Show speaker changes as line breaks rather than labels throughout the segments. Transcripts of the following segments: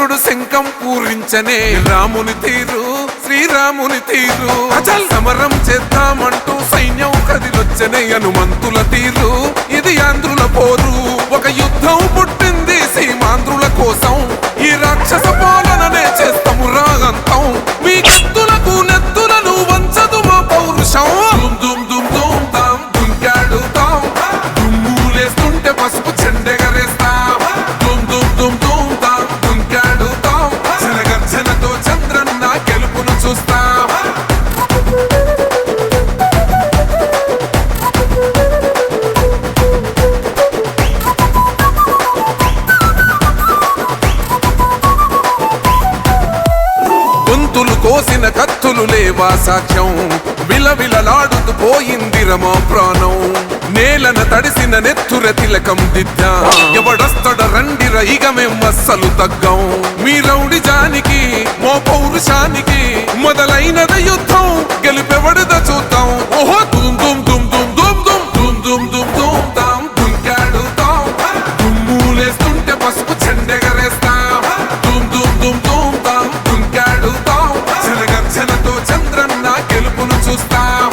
చంద్రుడు శంఖం పూరించనే రాముని తీరు శ్రీరాముని తీరు అచల్ సమరం చేద్దామంటూ సైన్యం కదిలొచ్చనే హనుమంతుల తీరు ఇది ఆంధ్రుల పోరు ఒక యుద్ధం పుట్టింది సీమాంధ్రుల కోసం ఈ రాక్షస పాలననే చేస్తాము రాగంతం మీ కత్తులకు నెత్తులను వంచదు మా పౌరుషం దుమ్ దుమ్ దుమ్ తాం దుంకాడుతాం దుమ్ములేస్తుంటే పసుపు చెండెగరేస్తాం దుమ్ దుమ్ దుమ్ దుమ్ తాం దుంకాడుతాం జనగర్జనతో చంద్రన్న గెలుపును చూస్తాం గొంతులు కోసిన కత్తులు లేవా సాక్ష్యం విలవిలలాడుతూ పోయింది రమా ప్రాణం నేలన తడిసిన నెత్తుర తిలకం దిద్దా ఎవడొస్తడ రండిర ఇక మేం అస్సలు తగ్గం మీ రౌడి జానికి మో పౌరుషానికి మొదలైనద యుద్ధం గెలుపెవడద చూద్దాం ఓహో దుమ్ దుమ్ దుమ్ దుమ్ దుమ్ దుమ్ దుమ్ దుమ్ దుమ్ దుమ్ తాం దుంకాడుతాం దుమ్ములేస్తుంటే పసుపు చెండెగరేస్తాం దుమ్ దుమ్ దుమ్ దుమ్ తాం దుంకాడుతాం జనగర్జనతో చంద్రన్న గెలుపును చూస్తాం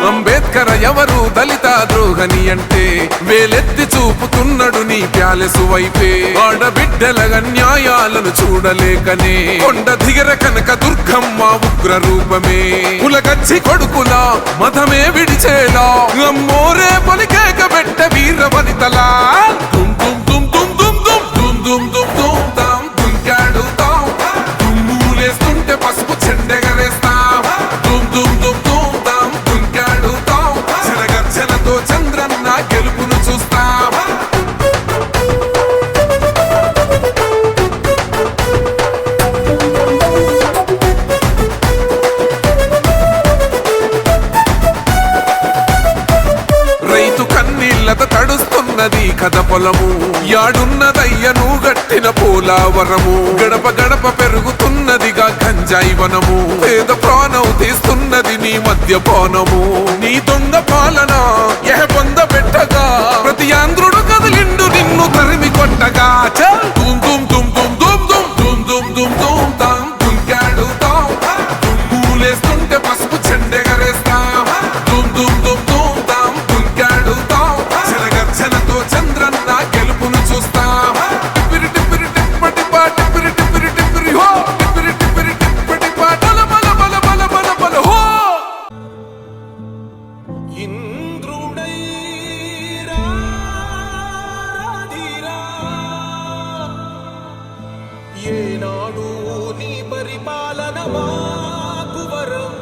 అంబేద్కర్ ఎవరు దళిత ద్రోహని అంటే వేలెత్తి చూపుతున్నాడు నీ ప్యాలెసు వైపే ఆడబిడ్డల న్యాయాలను చూడలేకనే కొండ దిగర కనక దుర్గమ్మ ఉగ్ర రూపమే కులగచ్చి కొడుకులా మతమే విడిచేలా అమ్మోరే పలికేక పెట్ట వీర వనితలా దుమ్ దుమ్ దుమ్ దుమ్ దుమ్ దుమ్ దుమ్ దుమ్ దుమ్ దుమ్ తాం దుంకాడుతాం దుమ్ములేస్తుంటే పసుపు చెండెగరేస్తాం దుమ్ దుమ్ దుమ్ దుమ్ తాం దుంకాడుతాం జనగర్జనతో చంద్రన్న గెలుపును చూస్తాం రైతు కన్నీళ్లతో తడుస్తున్నది కథ పొలము యాడున్నదయ్యను గట్టిన పోలావరము గడప గడప పెరుగుతున్నదిగా గంజాయి వనము పేద ప్రాణం తీస్తున్నది నీ మద్యపానము నీ దొంగ పాలన ఎహ పొంద పెట్టగా ప్రతి ఆంధ్రుడు కదిలిండు నిన్ను తరిమి కొట్టగా చల్ దుమ్ దుమ్ దుమ్ దుమ్ దుమ్ దుమ్ దుమ్ దుమ్ దుమ్ దుమ్ తాం దుంకాడుతాం దుమ్ములేస్తుంటే పసుపు చెండెగరేస్తాం దుమ్ దుమ్ దుమ్ దుమ్ తాం దుంకాడుతాం జనగర్జనతో చంద్రన్న గెలుపును చూస్తాం టిప్పిరి టిప్పిరి టిప్పటి పా టిప్పిరి టిప్పిరి టిప్పిరి హో టిప్పిరి టిప్పిరి టిప్పటి పా బల బల బల బల బల బల హో ఇంద్రుడై రాధిరా ఏనాడు నీ పరిపాలన మాకు వరం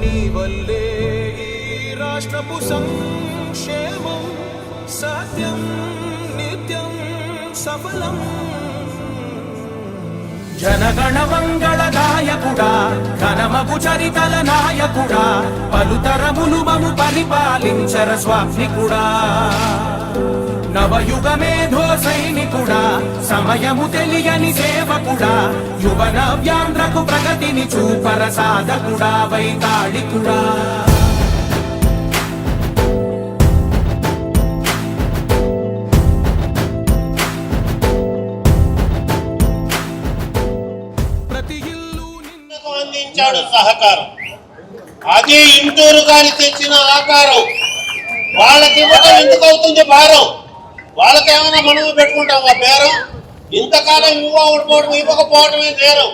నీ వల్లే ఈ రాష్ట్రపు సంక్షేమం సత్యం నిత్యం సఫలం
జనగణ మంగళ గాయకుడా ఘనమగు చరితల నాయకుడా పలుతరములు మము పరిపాలించర స్వామికుడా నవయుగ మేధో సైనికుడా సమయము తెలియని సేవకుడా యువ నవ్యాంధ్రకు ప్రగతిని చూపర సాధకుడా వైతాళికుడా
అందించాడు సహకారం అదే ఇంటూరు గారి తెచ్చిన ఆకారం వాళ్ళకి ఇవ్వడం ఎందుకు అవుతుంది భారం వాళ్ళకేమైనా మనము పెట్టుకుంటాం ఆ పేరు ఇంతకాలం ఇవ్వకపోవడమే నేరం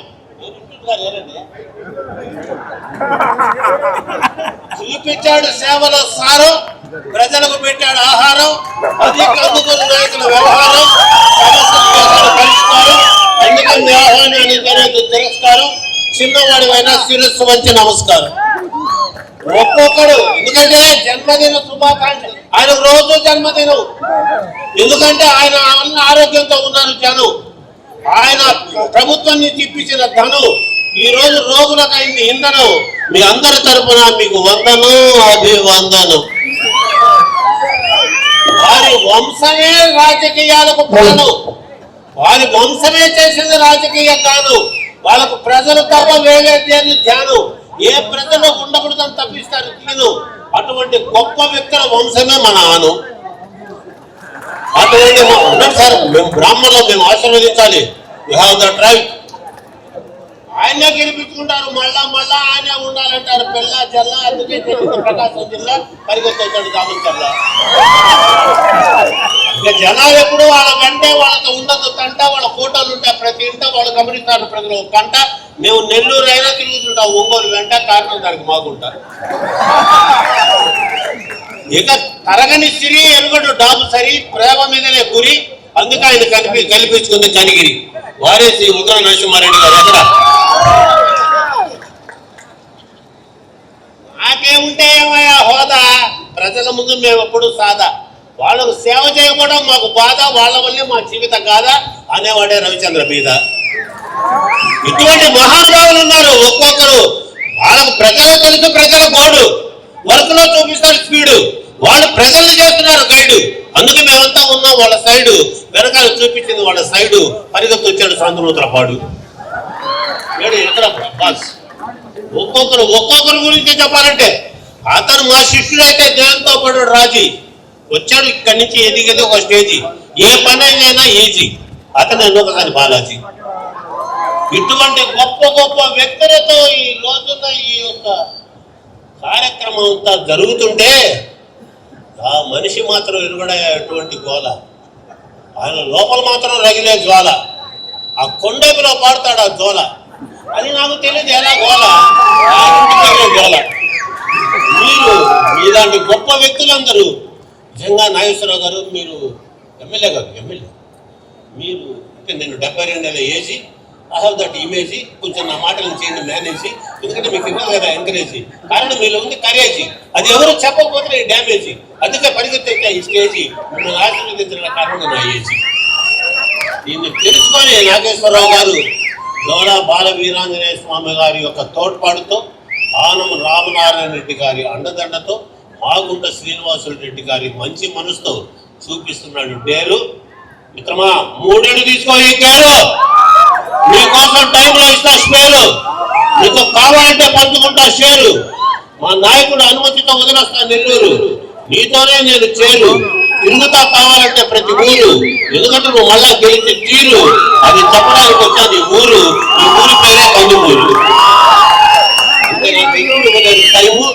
చూపించాడు సేవల సారం ప్రజలకు పెట్టాడు ఆహారం అది కందుకూరు నాయకుల వ్యవహారం పరిష్కారం అందుకని ఆహ్వానాన్ని తిరస్కారం చిన్నవాడివైనా శిరస్సు వంచి నమస్కారం ఒక్కొక్కడు ఎందుకంటే జన్మదిన శుభాకాంక్ష ఆయన రోజు జన్మదినం ఎందుకంటే ఆయన ఆరోగ్యంతో ఉన్నారు జనం ఆయన ప్రభుత్వం నుంచి ఇప్పించిన ధనం ఈ రోజు రోగులకు అయింది ఇంధనం మీ అందరి తరపున మీకు వందనం అభివందనం వారి వంశమే రాజకీయాలకు ప్రాణం వారి వంశమే చేసింది రాజకీయ కాదు వాళ్ళకు ప్రజలు తప్ప వేరే ధ్యానం. ఏ ప్రజలు ఉండకూడదని తప్పిస్తారు తీరు. అటువంటి గొప్ప వ్యక్తుల వంశమే మన ఆను. అటువంటి ఉన్నాడు సార్, మేము బ్రాహ్మణులు, మేము ఆశీర్వదించాలి. You have that right. ఆయనే గెలిపించుకుంటారు, మళ్ళా మళ్ళా ఆయనే ఉండాలంటారు. పిల్ల చెల్ల అందుకే ప్రకాశం జిల్లా పరిగెత్తాడు దామచర్ల. ఇక జనాలు ఎప్పుడు వాళ్ళ వెంటే వాళ్ళతో ఉండదు తంట. వాళ్ళ ఫోటోలు ఉంటాయి ప్రతి ఇంట, వాళ్ళు గమనిస్తారు ప్రజలు ఒక కంట. మేము నెల్లూరు అయినా తిరుగుతుంటాం, ఒంగోలు వెంట. కారణం దానికి మాకుంటారు. ఇక తరగని సిరి ఎలుగడు డాబు సరి, ప్రేమ మీదనే గురి. అందుకే ఆయన కల్పించుకుంది కనిగిరి. వారేసి ఉగ్ర నరసింహారెడ్డి గారు ఎక్కడ నాకేముంటే ఏమయ్యా హోదా, ప్రజల ముందు మేము ఎప్పుడు సాదా. వాళ్ళకు సేవ చేయకపోవడం మాకు బాధ, వాళ్ళ వల్లే మా జీవితం కాదా అనేవాడే రవిచంద్ర మీద. ఇటువంటి మహానుభావులు ఉన్నారు ఒక్కొక్కరు. వాళ్ళకు ప్రజలు తెలుసు, ప్రజల గోడు వర్క్ లో చూపిస్తారు స్పీడు. వాళ్ళు ప్రజల్ని చేస్తున్నారు గైడు. అందుకే మేమంతా ఉన్నాం వాళ్ళ సైడు. వెనకాల చూపించింది వాళ్ళ సైడు. పరిగెత్తి వచ్చాడు శాంతమూర్తుల పాడు. ఎక్కడ బాస్ ఒక్కొక్కరు గురించి చెప్పాలంటే, అతను మా శిష్యుడు అయితే దేంతో పాటు రాజీ వచ్చాడు. ఇక్కడి నుంచి ఎదిగేది ఒక స్టేజీ. ఏ పని అయినా ఈజీ. అతను ఒకసారి బాలాజీ. ఇటువంటి గొప్ప గొప్ప వ్యక్తులతో ఈ రోజున ఈ యొక్క కార్యక్రమం అంతా జరుగుతుంటే ఆ మనిషి మాత్రం ఎరుగడే అటువంటి గోల. ఆయన లోపల మాత్రం రగిలే జ్వాల. ఆ కొండపిలో పాడతాడు ఆ జోల. అది నాకు తెలియదు ఎలా గోల. గోల మీరు ఇలాంటి గొప్ప వ్యక్తులందరూ నిజంగా నాగేశ్వరరావు గారు మీరు ఎమ్మెల్యే మీరు నేను 72 age. I have that image. కొంచెం నా మాటలను చేయండి మేనేజ్. ఎందుకంటే మీకు ఇవ్వాలి కదా ఎంకరేజ్. కారణం మీలో ఉంది కరేజీ. అది ఎవరు చెప్పకపోతే డ్యామేజీ. అందుకే పరిగెత్తే ఈ స్టేజీ మిమ్మల్ని ఆశీర్వదించిన కారణం నా ఏజీ. దీన్ని తెలుసుకొని నాగేశ్వరరావు గారు గౌడ బాల వీరాంజనేయ స్వామి గారి యొక్క తోడ్పాటుతో, ఆనం రామనారాయణ రెడ్డి గారి అండదండతో, మాగుంట శ్రీనివాసులు రెడ్డి గారి మంచి మనసుతో చూపిస్తున్నాడు డేరు. మిత్రమా 3 ఏళ్ళు తీసుకో ఈ కేరు. మీకోసం టైంలో ఇస్తా స్పేరు. మీకు కావాలంటే పంచుకుంటా షేరు. మా నాయకుడు అనుమతితో వదిలేస్తా నెల్లూరు. నీతోనే నేను చేరు. తిరుగుతా కావాలంటే ప్రతి ఊరు. ఎందుకంటే నువ్వు మళ్ళా గెలిచి తీరు. అది చెప్పడానికి వచ్చాను ఈ ఊరు. ఈ ఊరి పేరే కందుకూరు. టైము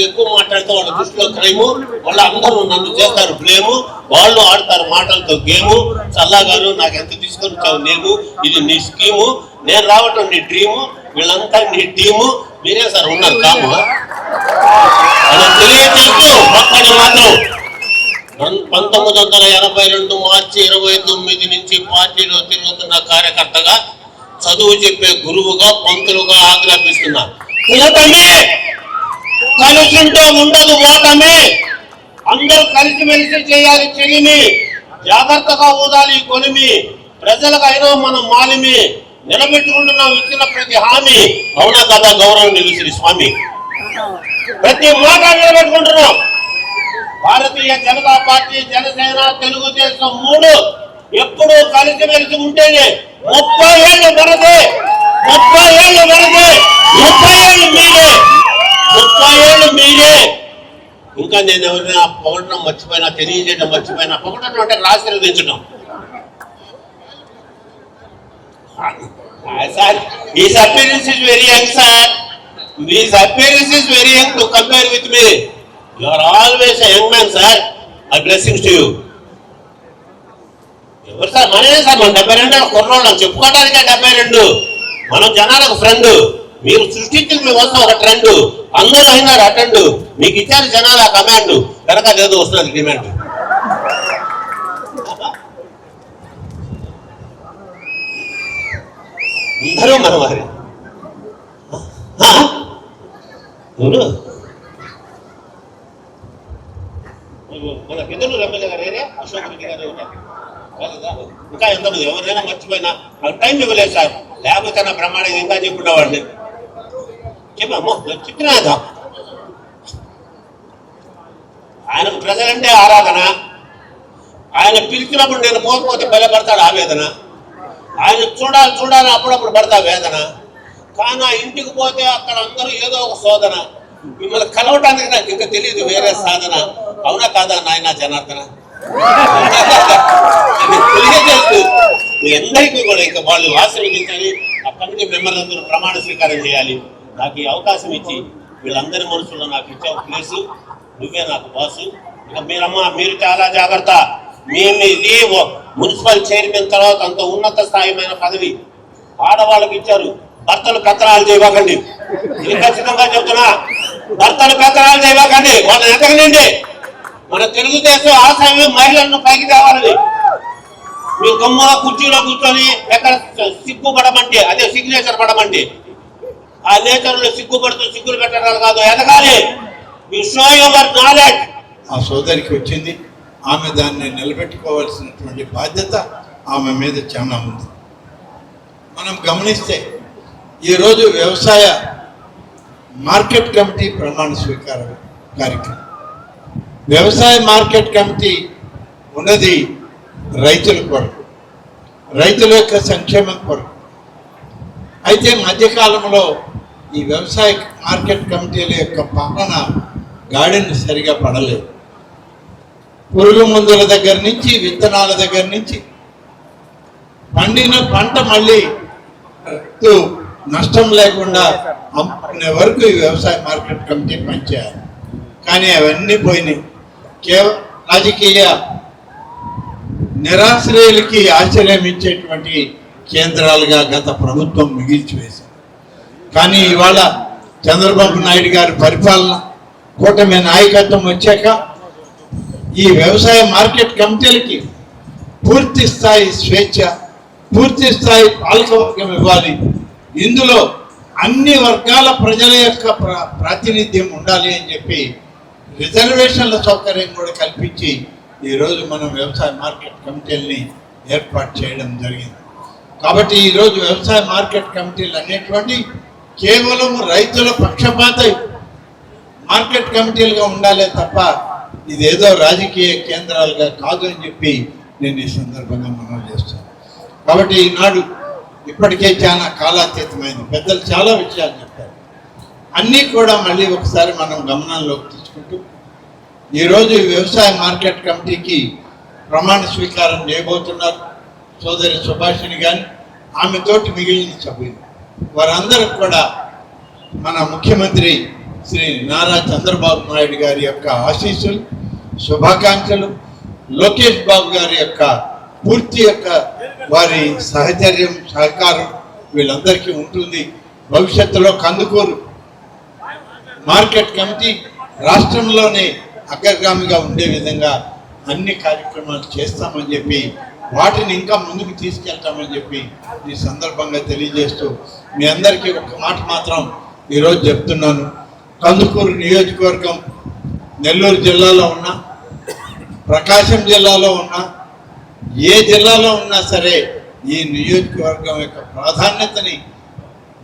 ఎక్కువ మాట్లాడితే వాళ్ళ దృష్టిలో క్రైము. వాళ్ళ అందరూ నన్ను చేస్తారు బ్లేము. వాళ్ళు ఆడతారు మాటలతో గేము. చల్లా గారు నాకు ఎంత తీసుకొని వచ్చావు నేము. ఇది నీ స్కీము. నేను రావటం నీ డ్రీము. వీళ్ళంతా నీ టీము. మీరే సార్ ఉన్నారు కాము అని తెలియజేస్తూ ఒక్కటి మాత్రం 1982 మార్చి 29 నుంచి పార్టీలో తిరుగుతున్న కార్యకర్తగా, చదువు చెప్పే గురువుగా, పంతులుగా ఆజ్ఞాపిస్తున్నా. కూటమి కలిసింటే ఉండదు ఓటమి. అందరూ కలిసిమెలిసి చేయాలి చెలిమి. జాగ్రత్తగా ఊదాలి కొలిమి. ప్రజలకు అయినా మనం మాలిమి. నిలబెట్టుకుంటున్నాం ఇచ్చిన ప్రతి హామీ. అవునా కదా గౌరవం నిలుస్తుంది స్వామి. ప్రతి మాట నిలబెట్టుకుంటున్నాం. భారతీయ జనతా పార్టీ, జనసేన, తెలుగుదేశం 3 ఎప్పుడూ కలిసిమెలిసి ఉంటేనే 30 ఏళ్ళు మనదే. 30 ఏళ్ళు మనదే. 30 ఏళ్ళు మీరే. 30 ఏళ్ళు మీరే. ఇంకా నేను ఎవరైనా పొగడడం మర్చిపోయినా, తెలియజేయడం మర్చిపోయినా, పొగడడం అంటే ఆశీర్వదించడం. Sir, his appearance is very young, sir. His appearance is very young to compare with me. You are always a young man, sir. My blessings to you. ఎవరు సార్ మనమే సార్. మన 72 కుర్రోళ్ళం చెప్పుకోవడానికే 72. మనం జనాలకు ఫ్రెండ్. మీరు సృష్టించిన మీ వస్తువు ఒక ట్రెండ్. అందరూ అయినారు అటెండ్. మీకు ఇచ్చారు జనాలు ఆ కమాండ్. కనుక అదేదో వస్తున్నది డిమాండ్. అందరూ మన వారి మన పెద్దలు ఎమ్మెల్యే గారు ఏరే అశోక్ రెడ్డి గారు ఇంకా ఎంతమంది ఎవరైనా మర్చిపోయినా నాకు టైం ఇవ్వలేదు సార్. లేకపోతే నా బ్రహ్మాండంగా ఇంకా చెప్పుకునేవాడిని. చెప్పమ్మా చెప్పినాదా. ఆయనకు ప్రజలంటే ఆరాధన. ఆయన పిలిచినప్పుడు నేను పోకపోతే బలపడతాడు ఆవేదన. ఆయన చూడాలి అప్పుడప్పుడు పడతా వేదన. కానీ ఆ ఇంటికి పోతే అక్కడ అందరూ ఏదో ఒక శోధన. మిమ్మల్ని కలవటానికి నాకు ఇంకా తెలియదు వేరే సాధన. అవునా కాదా నాయన జనార్దన? తెలియజేస్తూ మీ అందరికీ కూడా ఇంకా వాళ్ళు ఆశీర్వదించాలి. ఆ కమిటీ మెంబర్లు అందరూ ప్రమాణ స్వీకారం చేయాలి. నాకు ఈ అవకాశం ఇచ్చి వీళ్ళందరి మనసులో నాకు ఇచ్చే ప్లేసు, నువ్వే నాకు బాసు. ఇక మీరు చాలా జాగ్రత్త. మీది మున్సిపల్ చైర్మన్ తర్వాత అంత ఉన్నత స్థాయిమైన పదవి ఆడవాళ్ళకి ఇచ్చారు. భర్తలు కత్తనాలు చేయకండి, ఇది ఖచ్చితంగా చెప్తున్నా. భర్తలు కత్తనాలు చేయకండి, వాళ్ళని ఎదగనండి. మన తెలుగుదేశం ఆశయం మహిళలను పైకి తేవాలని. మీరు గమ్మున కుర్చీలో కూర్చొని ఎక్కడ సిగ్గుపడమంటే అదే సిగ్నేచర్ పడమంటే ఆ నేచర్లో సిగ్గులు పెట్టడాలు కాదు, ఎదగాలి. You show your knowledge.
ఆ సోదరికి వచ్చింది, ఆమె దాన్ని నిలబెట్టుకోవాల్సినటువంటి బాధ్యత ఆమె మీద చాలా ఉంది. మనం గమనిస్తే ఈరోజు వ్యవసాయ మార్కెట్ కమిటీ ప్రమాణ స్వీకార కార్యక్రమం. వ్యవసాయ మార్కెట్ కమిటీ ఉన్నది రైతుల కొరకు, రైతుల యొక్క సంక్షేమం కొరకు. అయితే మధ్యకాలంలో ఈ వ్యవసాయ మార్కెట్ కమిటీల యొక్క పాలన గాడిని సరిగా పడలేదు. పురుగు మందుల దగ్గర నుంచి, విత్తనాల దగ్గర నుంచి పండిన పంట మళ్ళీ నష్టం లేకుండా అమ్ముకునే వరకు ఈ వ్యవసాయ మార్కెట్ కమిటీ పనిచేయాలి. కానీ అవన్నీ పోయినాయి. కేవలం రాజకీయ నిరాశ్రయులకి ఆశ్రయం ఇచ్చేటువంటి కేంద్రాలుగా గత ప్రభుత్వం మిగిల్చివేసింది. కానీ ఇవాళ చంద్రబాబు నాయుడు గారి పరిపాలన, కూటమి నాయకత్వం వచ్చాక ఈ వ్యవసాయ మార్కెట్ కమిటీలకి పూర్తి స్థాయి స్వేచ్ఛ, పూర్తి స్థాయి పాలకవర్గం ఇవ్వాలి. ఇందులో అన్ని వర్గాల ప్రజల యొక్క ప్రాతినిధ్యం ఉండాలి అని చెప్పి రిజర్వేషన్ల సౌకర్యం కూడా కల్పించి ఈరోజు మనం వ్యవసాయ మార్కెట్ కమిటీలని ఏర్పాటు చేయడం జరిగింది. కాబట్టి ఈరోజు వ్యవసాయ మార్కెట్ కమిటీలు అనేటువంటి కేవలం రైతుల పక్షపాత మార్కెట్ కమిటీలుగా ఉండాలే తప్ప ఇదేదో రాజకీయ కేంద్రాలుగా కాదు అని చెప్పి నేను ఈ సందర్భంగా మనం చేస్తాను. కాబట్టి ఈనాడు ఇప్పటికే చాలా కాలాతీతమైంది. పెద్దలు చాలా విషయాలు చెప్పారు. అన్నీ కూడా మళ్ళీ ఒకసారి మనం గమనంలోకి తీసుకుంటూ ఈరోజు వ్యవసాయ మార్కెట్ కమిటీకి ప్రమాణ స్వీకారం చేయబోతున్నారు సోదరి సుభాషిణి గాని, ఆమెతోటి మిగిలిన సభ్యులు. వారందరూ కూడా మన ముఖ్యమంత్రి శ్రీ నారా చంద్రబాబు నాయుడు గారి యొక్క ఆశీస్సులు, శుభాకాంక్షలు, లోకేష్ బాబు గారి యొక్క పూర్తి యొక్క వారి సహచర్యం, సహకారం వీళ్ళందరికీ ఉంటుంది. భవిష్యత్తులో కందుకూరు మార్కెట్ కమిటీ రాష్ట్రంలోనే అగ్రగామిగా ఉండే విధంగా అన్ని కార్యక్రమాలు చేస్తామని చెప్పి, వాటిని ఇంకా ముందుకు తీసుకెళ్తామని చెప్పి ఈ సందర్భంగా తెలియజేస్తూ మీ అందరికీ ఒక మాట మాత్రం ఈరోజు చెప్తున్నాను. కందుకూరు నియోజకవర్గం నెల్లూరు జిల్లాలో ఉన్నా, ప్రకాశం జిల్లాలో ఉన్నా, ఏ జిల్లాలో ఉన్నా సరే ఈ నియోజకవర్గం యొక్క ప్రాధాన్యతని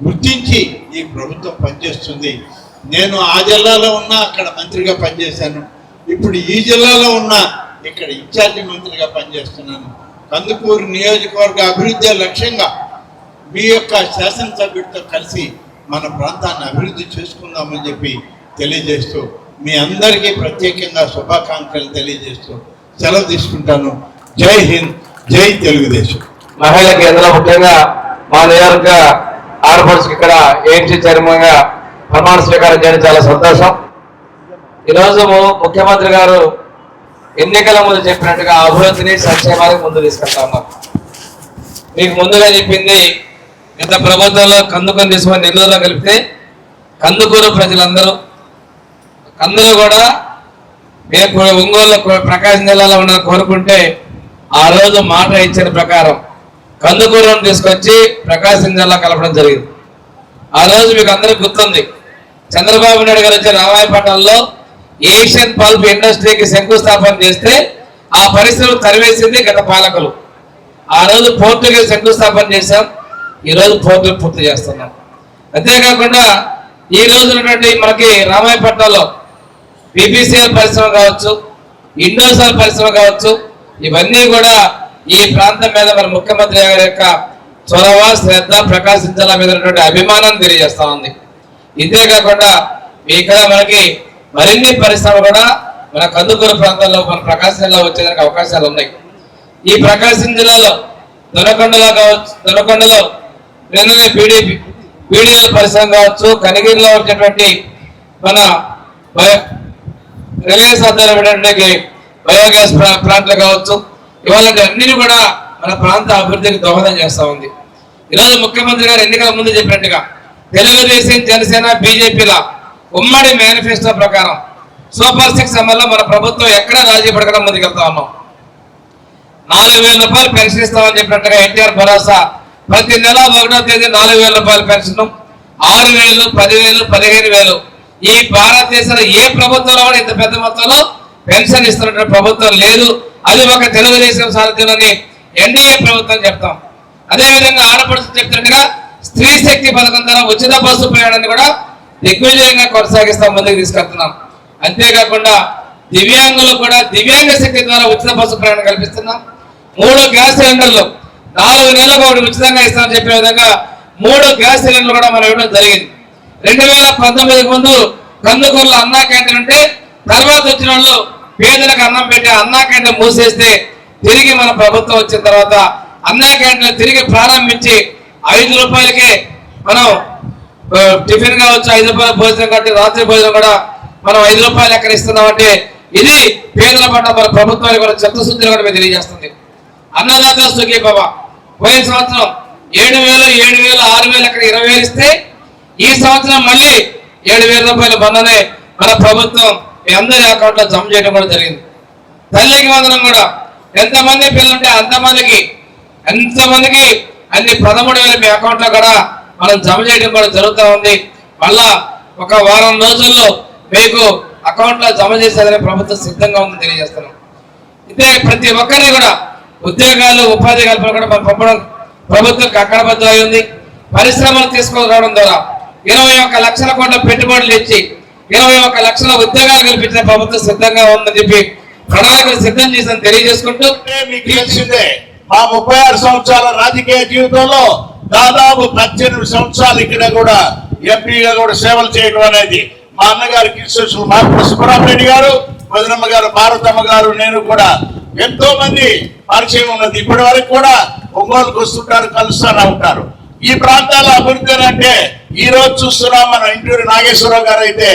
గుర్తించి ఈ ప్రభుత్వం పనిచేస్తుంది. నేను ఆ జిల్లాలో ఉన్నా అక్కడ మంత్రిగా పనిచేశాను, ఇప్పుడు ఈ జిల్లాలో ఉన్నా ఇక్కడ ఇన్ఛార్జి మంత్రిగా పనిచేస్తున్నాను. కందుకూరు నియోజకవర్గ అభివృద్ధి లక్ష్యంగా మీ యొక్క శాసనసభ్యుడితో కలిసి మన ప్రాంతాన్ని అభివృద్ధి చేసుకుందామని చెప్పి తెలియజేస్తూ మీ అందరికీ ప్రత్యేకంగా శుభాకాంక్షలు తెలియజేస్తూ సెలవు తీసుకుంటాను. జై హింద్, జై తెలుగుదేశం.
మహిళా కేంద్రం ముఖ్యంగా మా నియోజక ఆడపడుచుకి ఇక్కడ ఏఎంసీ చైర్మన్గా ప్రమాణ స్వీకారం చేయడం చాలా సంతోషం. ఈరోజు ముఖ్యమంత్రి గారు ఎన్నికల ముందు చెప్పినట్టుగా అభివృద్ధిని, సంక్షేమానికి ముందు తీసుకెళ్తా ఉన్నారు. మీకు ముందుగా చెప్పింది గత ప్రభుత్వంలో కందుకూరు తీసుకొని నెల్లూరులో కలిపితే కందుకూరు ప్రజలందరూ కూడా మేము ఒంగోలు ప్రకాశం జిల్లాలో ఉన్న కోరుకుంటే ఆ రోజు మాట ఇచ్చిన ప్రకారం కందుకూరును తీసుకొచ్చి ప్రకాశం జిల్లా కలపడం జరిగింది. ఆ రోజు మీకు అందరికి గుర్తుంది, చంద్రబాబు నాయుడు గారు వచ్చే రామాయపట్నంలో ఏషియన్ పల్ప్ ఇండస్ట్రీకి శంకుస్థాపన చేస్తే ఆ పరిశ్రమ తరివేసింది గత పాలకులు. ఆ రోజు పోర్టుకి శంకుస్థాపన చేశాం, ఈ రోజు పోర్టు పూర్తి చేస్తున్నాం. అంతేకాకుండా ఈ రోజు ఉన్నటువంటి మనకి రామాయపట్నంలో బీపీసీఎల్ పరిశ్రమ కావచ్చు, ఇండోసాల్ పరిశ్రమ కావచ్చు, ఇవన్నీ కూడా ఈ ప్రాంతం మీద మన ముఖ్యమంత్రి గారి యొక్క చొరవ, శ్రద్ధ, ప్రకాశించాల మీద ఉన్నటువంటి అభిమానం తెలియజేస్తా ఉంది. ఇదే కాకుండా ఇక్కడ మనకి మరిన్ని పరిశ్రమలు కూడా మన కందుకూరు ప్రాంతాల్లో మన ప్రకాశం జిల్లా వచ్చేదానికి అవకాశాలు ఉన్నాయి. ఈ ప్రకాశం జిల్లాలో దొనకొండలో నిన్ననే పీడిఎల్ పరిశ్రమ కావచ్చు, కనిగిరిలో వచ్చేటువంటి మన రిలయన్స్ ఆధారపడినటువంటి బయోగ్యాస్ ప్లాంట్లు కావచ్చు, ఇవాళ అన్నిటి కూడా మన ప్రాంత అభివృద్ధికి దోహదం చేస్తూ ఉంది. ఈరోజు ముఖ్యమంత్రి గారు ఎన్నికల ముందు చెప్పినట్టుగా తెలుగుదేశం, జనసేన, బీజేపీల ఉమ్మడి మేనిఫెస్టో ప్రకారం సూపర్ 6 అమల్లో మన ప్రభుత్వం ఎక్కడ రాజీ పడకుండా ముందుకెళ్తా ఉన్నాం. 4,000 రూపాయలు పెన్షన్ ఇస్తామని చెప్పినట్టుగా ఎన్టీఆర్ భరోసా ప్రతి నెల 1వ తేదీ 4,000 రూపాయల పెన్షన్, 6,000, 10,000, 15,000 ఈ భారతదేశంలో ఏ ప్రభుత్వంలో కూడా ఇంత పెద్ద మొత్తంలో పెన్షన్ ఇస్తున్న ప్రభుత్వం లేదు. అది ఒక తెలుగుదేశం సారథ్యంలోని ఎన్డీఏ ప్రభుత్వం చెప్తాం. అదేవిధంగా ఆడపడుచు చెప్తున్నట్టుగా స్త్రీ శక్తి పథకం ద్వారా ఉచిత బస్సు ప్రయాణాన్ని కూడా దిగ్విజయంగా కొనసాగిస్తాం, ముందుకు తీసుకెళ్తున్నాం. అంతేకాకుండా దివ్యాంగులు కూడా దివ్యాంగ శక్తి ద్వారా ఉచిత బస్సు ప్రయాణం కల్పిస్తున్నాం. 3 గ్యాస్ సిలిండర్లు 4 నెలలకు ఒకటి ఉచితంగా ఇస్తామని చెప్పే విధంగా 3 గ్యాస్ సిలిండర్లు కూడా మనం ఇవ్వడం జరిగింది. 2019 ముందు కందుకూరులో అన్నా క్యాంటీన్ ఉంటే తర్వాత వచ్చిన వాళ్ళు పేదలకు అన్నం పెట్టి అన్నా క్యాంటీన్ మూసేస్తే తిరిగి మన ప్రభుత్వం వచ్చిన తర్వాత అన్నా క్యాంటీన్ తిరిగి ప్రారంభించి 5 రూపాయలకే మనం టిఫిన్ కావచ్చు, 5 రూపాయల భోజనం కాబట్టి రాత్రి భోజనం కూడా మనం 5 రూపాయలు ఎక్కడ ఇస్తున్నామంటే ఇది పేదల పట్ల మన ప్రభుత్వానికి కూడా చిత్తశుద్ధిని కూడా మేము తెలియజేస్తుంది. అన్నదాత సుఖీభవ పోయిన సంవత్సరం 7,000, 6,000 అక్కడ 20,000 ఇస్తే ఈ సంవత్సరం మళ్ళీ 7,000 రూపాయల బంధనే మన ప్రభుత్వం మీ అందరి అకౌంట్ లో జమ చేయడం కూడా జరిగింది. తల్లికి వందనం కూడా ఎంతమంది పిల్లలుంటే అంతమందికి అన్ని 13,000 మీ అకౌంట్ లో కూడా మనం జమ చేయడం కూడా జరుగుతూ ఉంది. మళ్ళా ఒక వారం రోజుల్లో మీకు అకౌంట్ లో జమ చేసేదని ప్రభుత్వం సిద్ధంగా ఉందని తెలియజేస్తున్నాం. ఇదే ప్రతి ఒక్కరిని కూడా ఉద్యోగాలు, ఉపాధి కల్పన కూడా మనం పంపడం ప్రభుత్వం కక్కడబద్ధమై ఉంది. పరిశ్రమలు తీసుకురావడం ద్వారా 21 లక్షల కోట్ల పెట్టుబడులు ఇచ్చి 21 లక్షల ఉద్యోగాలు కల్పించిన ప్రభుత్వం సిద్ధంగా ఉందని చెప్పి ప్రణాళికలు సిద్ధం చేసిందని తెలియజేసుకుంటూ
మీకు తెలిసిందే మా 36 సంవత్సరాల రాజకీయ జీవితంలో దాదాపు 18 సంవత్సరాలు ఇక్కడ కూడా ఎంపీగా కూడా సేవలు చేయడం అనేది మా అన్నగారు కృష్ణ మార్పుల సుబ్బరామరెడ్డి గారు, వదినమ్మ గారు, భారతమ్మ గారు, నేను కూడా ఎంతో మంది పరిచయం ఉన్నది. ఇప్పటి వరకు కూడా ఒంగోలుకు వస్తుంటారు, కలుస్తూనే ఉంటారు. ఈ ప్రాంతాల అభివృద్ధి అంటే ఈ రోజు చూస్తున్నాం మన ఇంటూరి నాగేశ్వరరావు గారు అయితే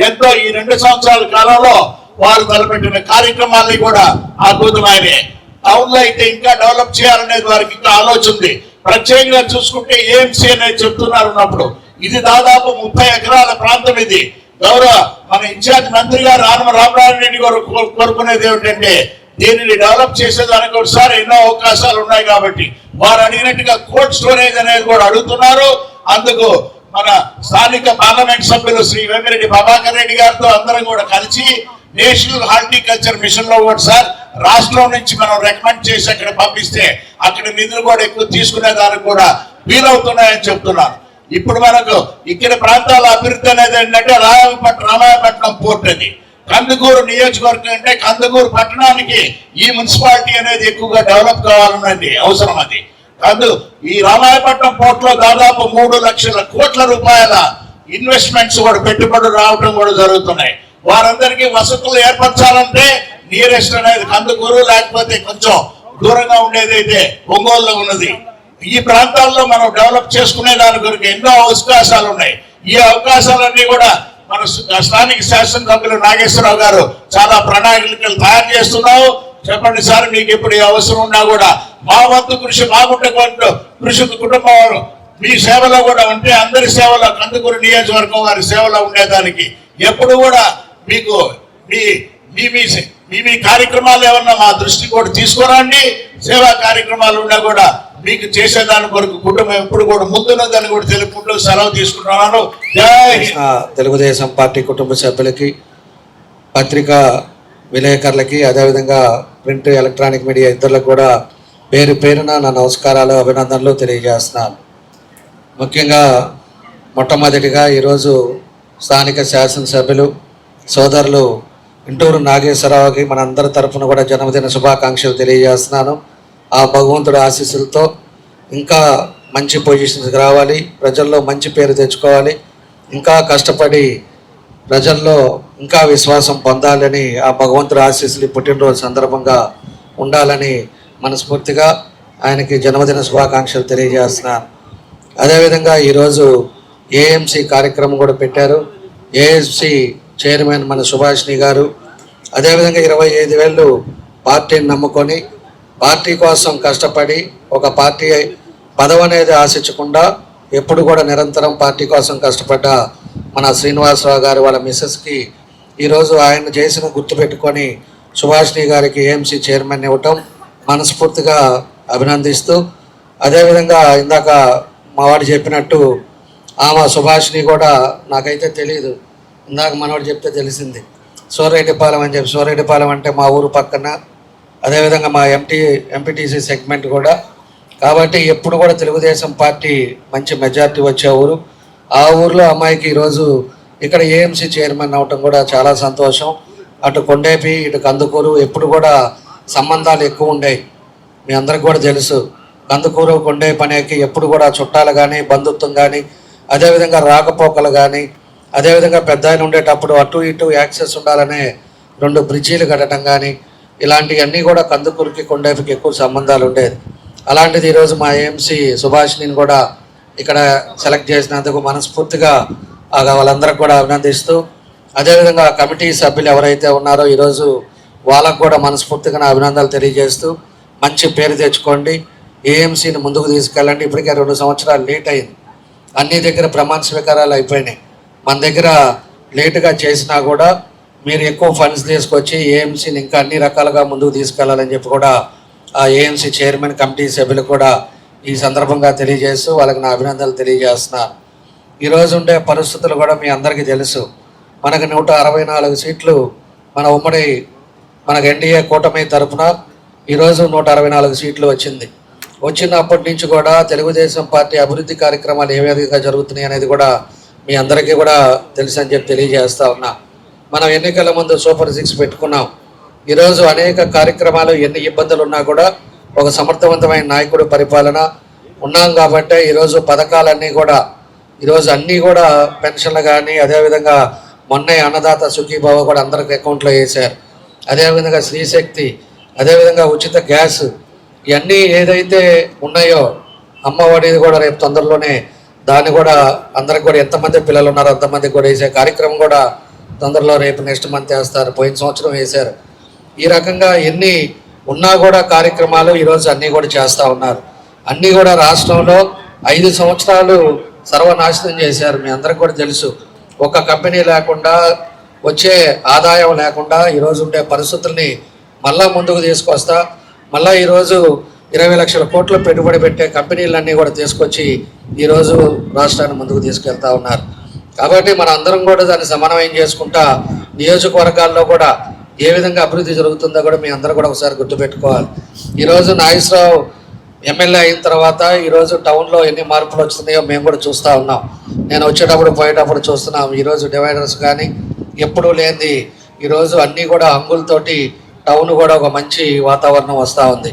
ఎంతో ఈ 2 సంవత్సరాల కాలంలో వారు తలపెట్టిన కార్యక్రమాన్ని కూడా అద్భుతమైనవి. టౌన్ లో అయితే ఇంకా డెవలప్ చేయాలనేది వారికి ఇంకా ఆలోచన ఉంది. ప్రత్యేకంగా చూసుకుంటే ఏఎంసీ అనేది చెప్తున్నారు ఉన్నప్పుడు ఇది దాదాపు 30 ఎకరాల ప్రాంతం. ఇది గౌరవ మన ఇన్ఛార్జ్ మంత్రి గారు ఆనమ రామనారాయణ గారు కోరుకునేది ఏమిటంటే దీనిని డెవలప్ చేసేదానికి ఒకసారి ఎన్నో అవకాశాలు ఉన్నాయి కాబట్టి వారు అడిగినట్టుగా కోల్డ్ స్టోరేజ్ అనేది కూడా అడుగుతున్నారు. అందుకు మన స్థానిక పార్లమెంట్ సభ్యులు శ్రీ వేమిరెడ్డి ప్రభాకర్ రెడ్డి గారితో అందరం కూడా కలిసి నేషనల్ హార్టికల్చర్ మిషన్ లో కూడా సార్ రాష్ట్రం నుంచి మనం రికమెండ్ చేసి అక్కడ పంపిస్తే అక్కడ నిధులు కూడా ఎక్కువ తీసుకునే దానికి కూడా వీలవుతున్నాయని చెప్తున్నారు. ఇప్పుడు మనకు ఇక్కడ ప్రాంతాల అభివృద్ధి అనేది ఏంటంటే రామాయపట్నం పోర్ట్ అది కందుకూరు నియోజకవర్గం అంటే కందుకూరు పట్టణానికి ఈ మున్సిపాలిటీ అనేది ఎక్కువగా డెవలప్ కావాలన్నది అవసరం. అది ఈ రామాయపట్నం పోర్ట్ లో దాదాపు 3 లక్షల కోట్ల రూపాయల ఇన్వెస్ట్మెంట్స్ కూడా పెట్టుబడులు రావడం కూడా జరుగుతున్నాయి. వారందరికీ వసతులు ఏర్పరచాలంటే నియరెస్ట్ అనేది కందుకూరు, లేకపోతే కొంచెం దూరంగా ఉండేదైతే ఒంగోలులో ఉన్నది. ఈ ప్రాంతాల్లో మనం డెవలప్ చేసుకునే దాని కొరకు ఎన్నో అవకాశాలు ఉన్నాయి. ఈ అవకాశాలన్నీ కూడా మన స్థానిక శాసనసభ్యులు నాగేశ్వరరావు గారు చాలా ప్రణాళికలు తయారు చేస్తున్నావు. చెప్పండి సార్, మీకు ఎప్పుడు అవసరం ఉన్నా కూడా మా వంతు కృషి మాగుంటే కృషి కుటుంబం మీ సేవలో కూడా ఉంటే అందరి సేవలో కందుకూరు నియోజకవర్గం వారి సేవలో ఉండేదానికి ఎప్పుడు కూడా మీకు మీ కార్యక్రమాలు ఏమన్నా మా దృష్టి కూడా తీసుకురండి. సేవా కార్యక్రమాలు ఉన్నా కూడా మీకు చేసేదాని కొరకు కుటుంబం ఎప్పుడు కూడా ముందున్నదని కూడా తెలుపుకుంటూ సెలవు తీసుకుంటున్నాను.
తెలుగుదేశం పార్టీ కుటుంబ సభ్యులకి, పత్రికా విలేకరులకి, అదేవిధంగా ప్రింట్ ఎలక్ట్రానిక్ మీడియా ఇతరులకు కూడా పేరు పేరున నా నమస్కారాలు, అభినందనలు తెలియజేస్తున్నాను. ముఖ్యంగా మొట్టమొదటిగా ఈరోజు స్థానిక శాసనసభ్యులు సోదరులు ఇంటూరు నాగేశ్వరరావుకి మనందరి తరఫున కూడా జన్మదిన శుభాకాంక్షలు తెలియజేస్తున్నాను. ఆ భగవంతుడి ఆశీస్సులతో ఇంకా మంచి పొజిషన్స్కి రావాలి, ప్రజల్లో మంచి పేరు తెచ్చుకోవాలి, ఇంకా కష్టపడి ప్రజల్లో ఇంకా విశ్వాసం పొందాలని ఆ భగవంతుడి ఆశీస్సులు పుట్టినరోజు సందర్భంగా ఉండాలని మనస్ఫూర్తిగా ఆయనకి జన్మదిన శుభాకాంక్షలు తెలియజేస్తున్నాను. అదేవిధంగా ఈరోజు ఏఎంసీ కార్యక్రమం కూడా పెట్టారు. ఏఎంసీ చైర్మన్ మన సుభాష్ని గారు అదేవిధంగా 25,000 పార్టీని నమ్ముకొని పార్టీ కోసం కష్టపడి ఒక పార్టీ పదవి అనేది ఆశించకుండా ఎప్పుడు కూడా నిరంతరం పార్టీ కోసం కష్టపడ్డ మన శ్రీనివాసరావు గారు వాళ్ళ మిస్సెస్కి ఈరోజు ఆయన చేసిన గుర్తుపెట్టుకొని సుభాష్ని గారికి ఏఎంసీ చైర్మన్ ఇవ్వటం మనస్ఫూర్తిగా అభినందిస్తూ, అదేవిధంగా ఇందాక మావాడు చెప్పినట్టు ఆమె సుభాష్ని కూడా నాకైతే తెలియదు, ఇందాక మనవాడు చెప్తే తెలిసింది. సోరెడ్డిపాలెం అని చెప్పి, సోరెడ్డిపాలెం అంటే మా ఊరు పక్కన, అదేవిధంగా మా ఎంపీటీసీ సెగ్మెంట్ కూడా. కాబట్టి ఎప్పుడు కూడా తెలుగుదేశం పార్టీ మంచి మెజార్టీ వచ్చే ఊరు. ఆ ఊర్లో అమ్మాయికి ఈరోజు ఇక్కడ ఏఎంసీ చైర్మన్ అవటం కూడా చాలా సంతోషం. అటు కొండేపి ఇటు కందుకూరు ఎప్పుడు కూడా సంబంధాలు ఎక్కువ ఉండేవి, మీ అందరికి కూడా తెలుసు. కందుకూరు కొండేపి అనేకి ఎప్పుడు కూడా చుట్టాలు కానీ బంధుత్వం కానీ అదేవిధంగా రాకపోకలు కానీ అదేవిధంగా పెద్ద ఆయన ఉండేటప్పుడు అటు ఇటు యాక్సెస్ ఉండాలనే 2 బ్రిడ్జీలు కట్టడం కానీ ఇలాంటివన్నీ కూడా కందుకూరుకి కొండేపికి ఎక్కువ సంబంధాలు ఉండేది. అలాంటిది ఈరోజు మా ఏఎంసీ సుభాష్ని కూడా ఇక్కడ సెలెక్ట్ చేసినందుకు మనస్ఫూర్తిగా వాళ్ళందరికీ కూడా అభినందిస్తూ, అదేవిధంగా కమిటీ సభ్యులు ఎవరైతే ఉన్నారో ఈరోజు వాళ్ళకు కూడా మనస్ఫూర్తిగా నా అభినందనలు తెలియజేస్తూ, మంచి పేరు తెచ్చుకోండి, ఏఎంసీని ముందుకు తీసుకెళ్ళండి. ఇప్పటికే 2 సంవత్సరాలు లేట్ అయింది, అన్ని దగ్గర ప్రమాణ స్వీకారాలు అయిపోయినాయి. మన దగ్గర లేటుగా చేసినా కూడా మీరు ఎక్కువ ఫండ్స్ తీసుకొచ్చి ఏఎంసీని ఇంకా అన్ని రకాలుగా ముందుకు తీసుకెళ్లాలని చెప్పి కూడా ఆ ఏఎంసీ చైర్మన్ కమిటీ సభ్యులు కూడా ఈ సందర్భంగా తెలియజేస్తూ వాళ్ళకి నా అభినందనలు తెలియజేస్తున్నాను. ఈరోజు ఉండే పరిస్థితులు కూడా మీ అందరికీ తెలుసు. మనకు 164 సీట్లు మన ఉమ్మడి మనకు ఎన్డీఏ కూటమి తరఫున ఈరోజు 164 సీట్లు వచ్చింది. వచ్చినప్పటి నుంచి కూడా తెలుగుదేశం పార్టీ అభివృద్ధి కార్యక్రమాలు ఏ విధంగా జరుగుతున్నాయి అనేది కూడా మీ అందరికీ కూడా తెలుసు అని చెప్పి తెలియజేస్తా ఉన్నా. మనం ఎన్నికల ముందు సూపర్ 6 పెట్టుకున్నాం. ఈరోజు అనేక కార్యక్రమాలు ఎన్ని ఇబ్బందులు ఉన్నా కూడా ఒక సమర్థవంతమైన నాయకుడు పరిపాలన ఉన్నాం కాబట్టి ఈరోజు పథకాలన్నీ కూడా ఈరోజు అన్నీ కూడా పెన్షన్లు కానీ అదేవిధంగా మొన్నే అన్నదాత సుఖీభావ కూడా అందరికి అకౌంట్లో వేశారు. అదేవిధంగా స్త్రీశక్తి, అదేవిధంగా ఉచిత గ్యాస్, ఇవన్నీ ఏదైతే ఉన్నాయో అమ్మఒడిది కూడా రేపు తొందరలోనే దాన్ని కూడా అందరికి కూడా ఎంతమంది పిల్లలు ఉన్నారో అంతమందికి కూడా వేసే కార్యక్రమం కూడా తొందరలో రేపు నెక్స్ట్ మంత్ వేస్తారు. పోయిన సంవత్సరం వేశారు. ఈ రకంగా ఎన్ని ఉన్నా కూడా కార్యక్రమాలు ఈరోజు అన్నీ కూడా చేస్తూ ఉన్నారు. అన్నీ కూడా రాష్ట్రంలో 5 సంవత్సరాలు సర్వనాశనం చేశారు. మీ అందరికి కూడా తెలుసు. ఒక కంపెనీ లేకుండా వచ్చే ఆదాయం లేకుండా ఈరోజు ఉండే పరిస్థితుల్ని మళ్ళా ముందుకు తీసుకొస్తా, మళ్ళీ ఈరోజు 20 లక్షల కోట్లు పెట్టుబడి పెట్టే కంపెనీలన్నీ కూడా తీసుకొచ్చి ఈరోజు రాష్ట్రాన్ని ముందుకు తీసుకెళ్తా ఉన్నారు. కాబట్టి మన అందరం కూడా దాన్ని సమన్వయం చేసుకుంటా నియోజకవర్గాల్లో కూడా ఏ విధంగా అభివృద్ధి జరుగుతుందో కూడా మీ అందరూ కూడా ఒకసారి గుర్తుపెట్టుకోవాలి. ఈరోజు నాగేశ్వరరావు ఎమ్మెల్యే అయిన తర్వాత ఈరోజు టౌన్లో ఎన్ని మార్పులు వస్తున్నాయో మేము కూడా చూస్తూ ఉన్నాం. నేను వచ్చేటప్పుడు పోయేటప్పుడు చూస్తున్నాం. ఈరోజు డివైడర్స్ కానీ ఎప్పుడూ లేనిది ఈరోజు అన్నీ కూడా హంగులతోటి టౌన్ కూడా ఒక మంచి వాతావరణం వస్తూ ఉంది.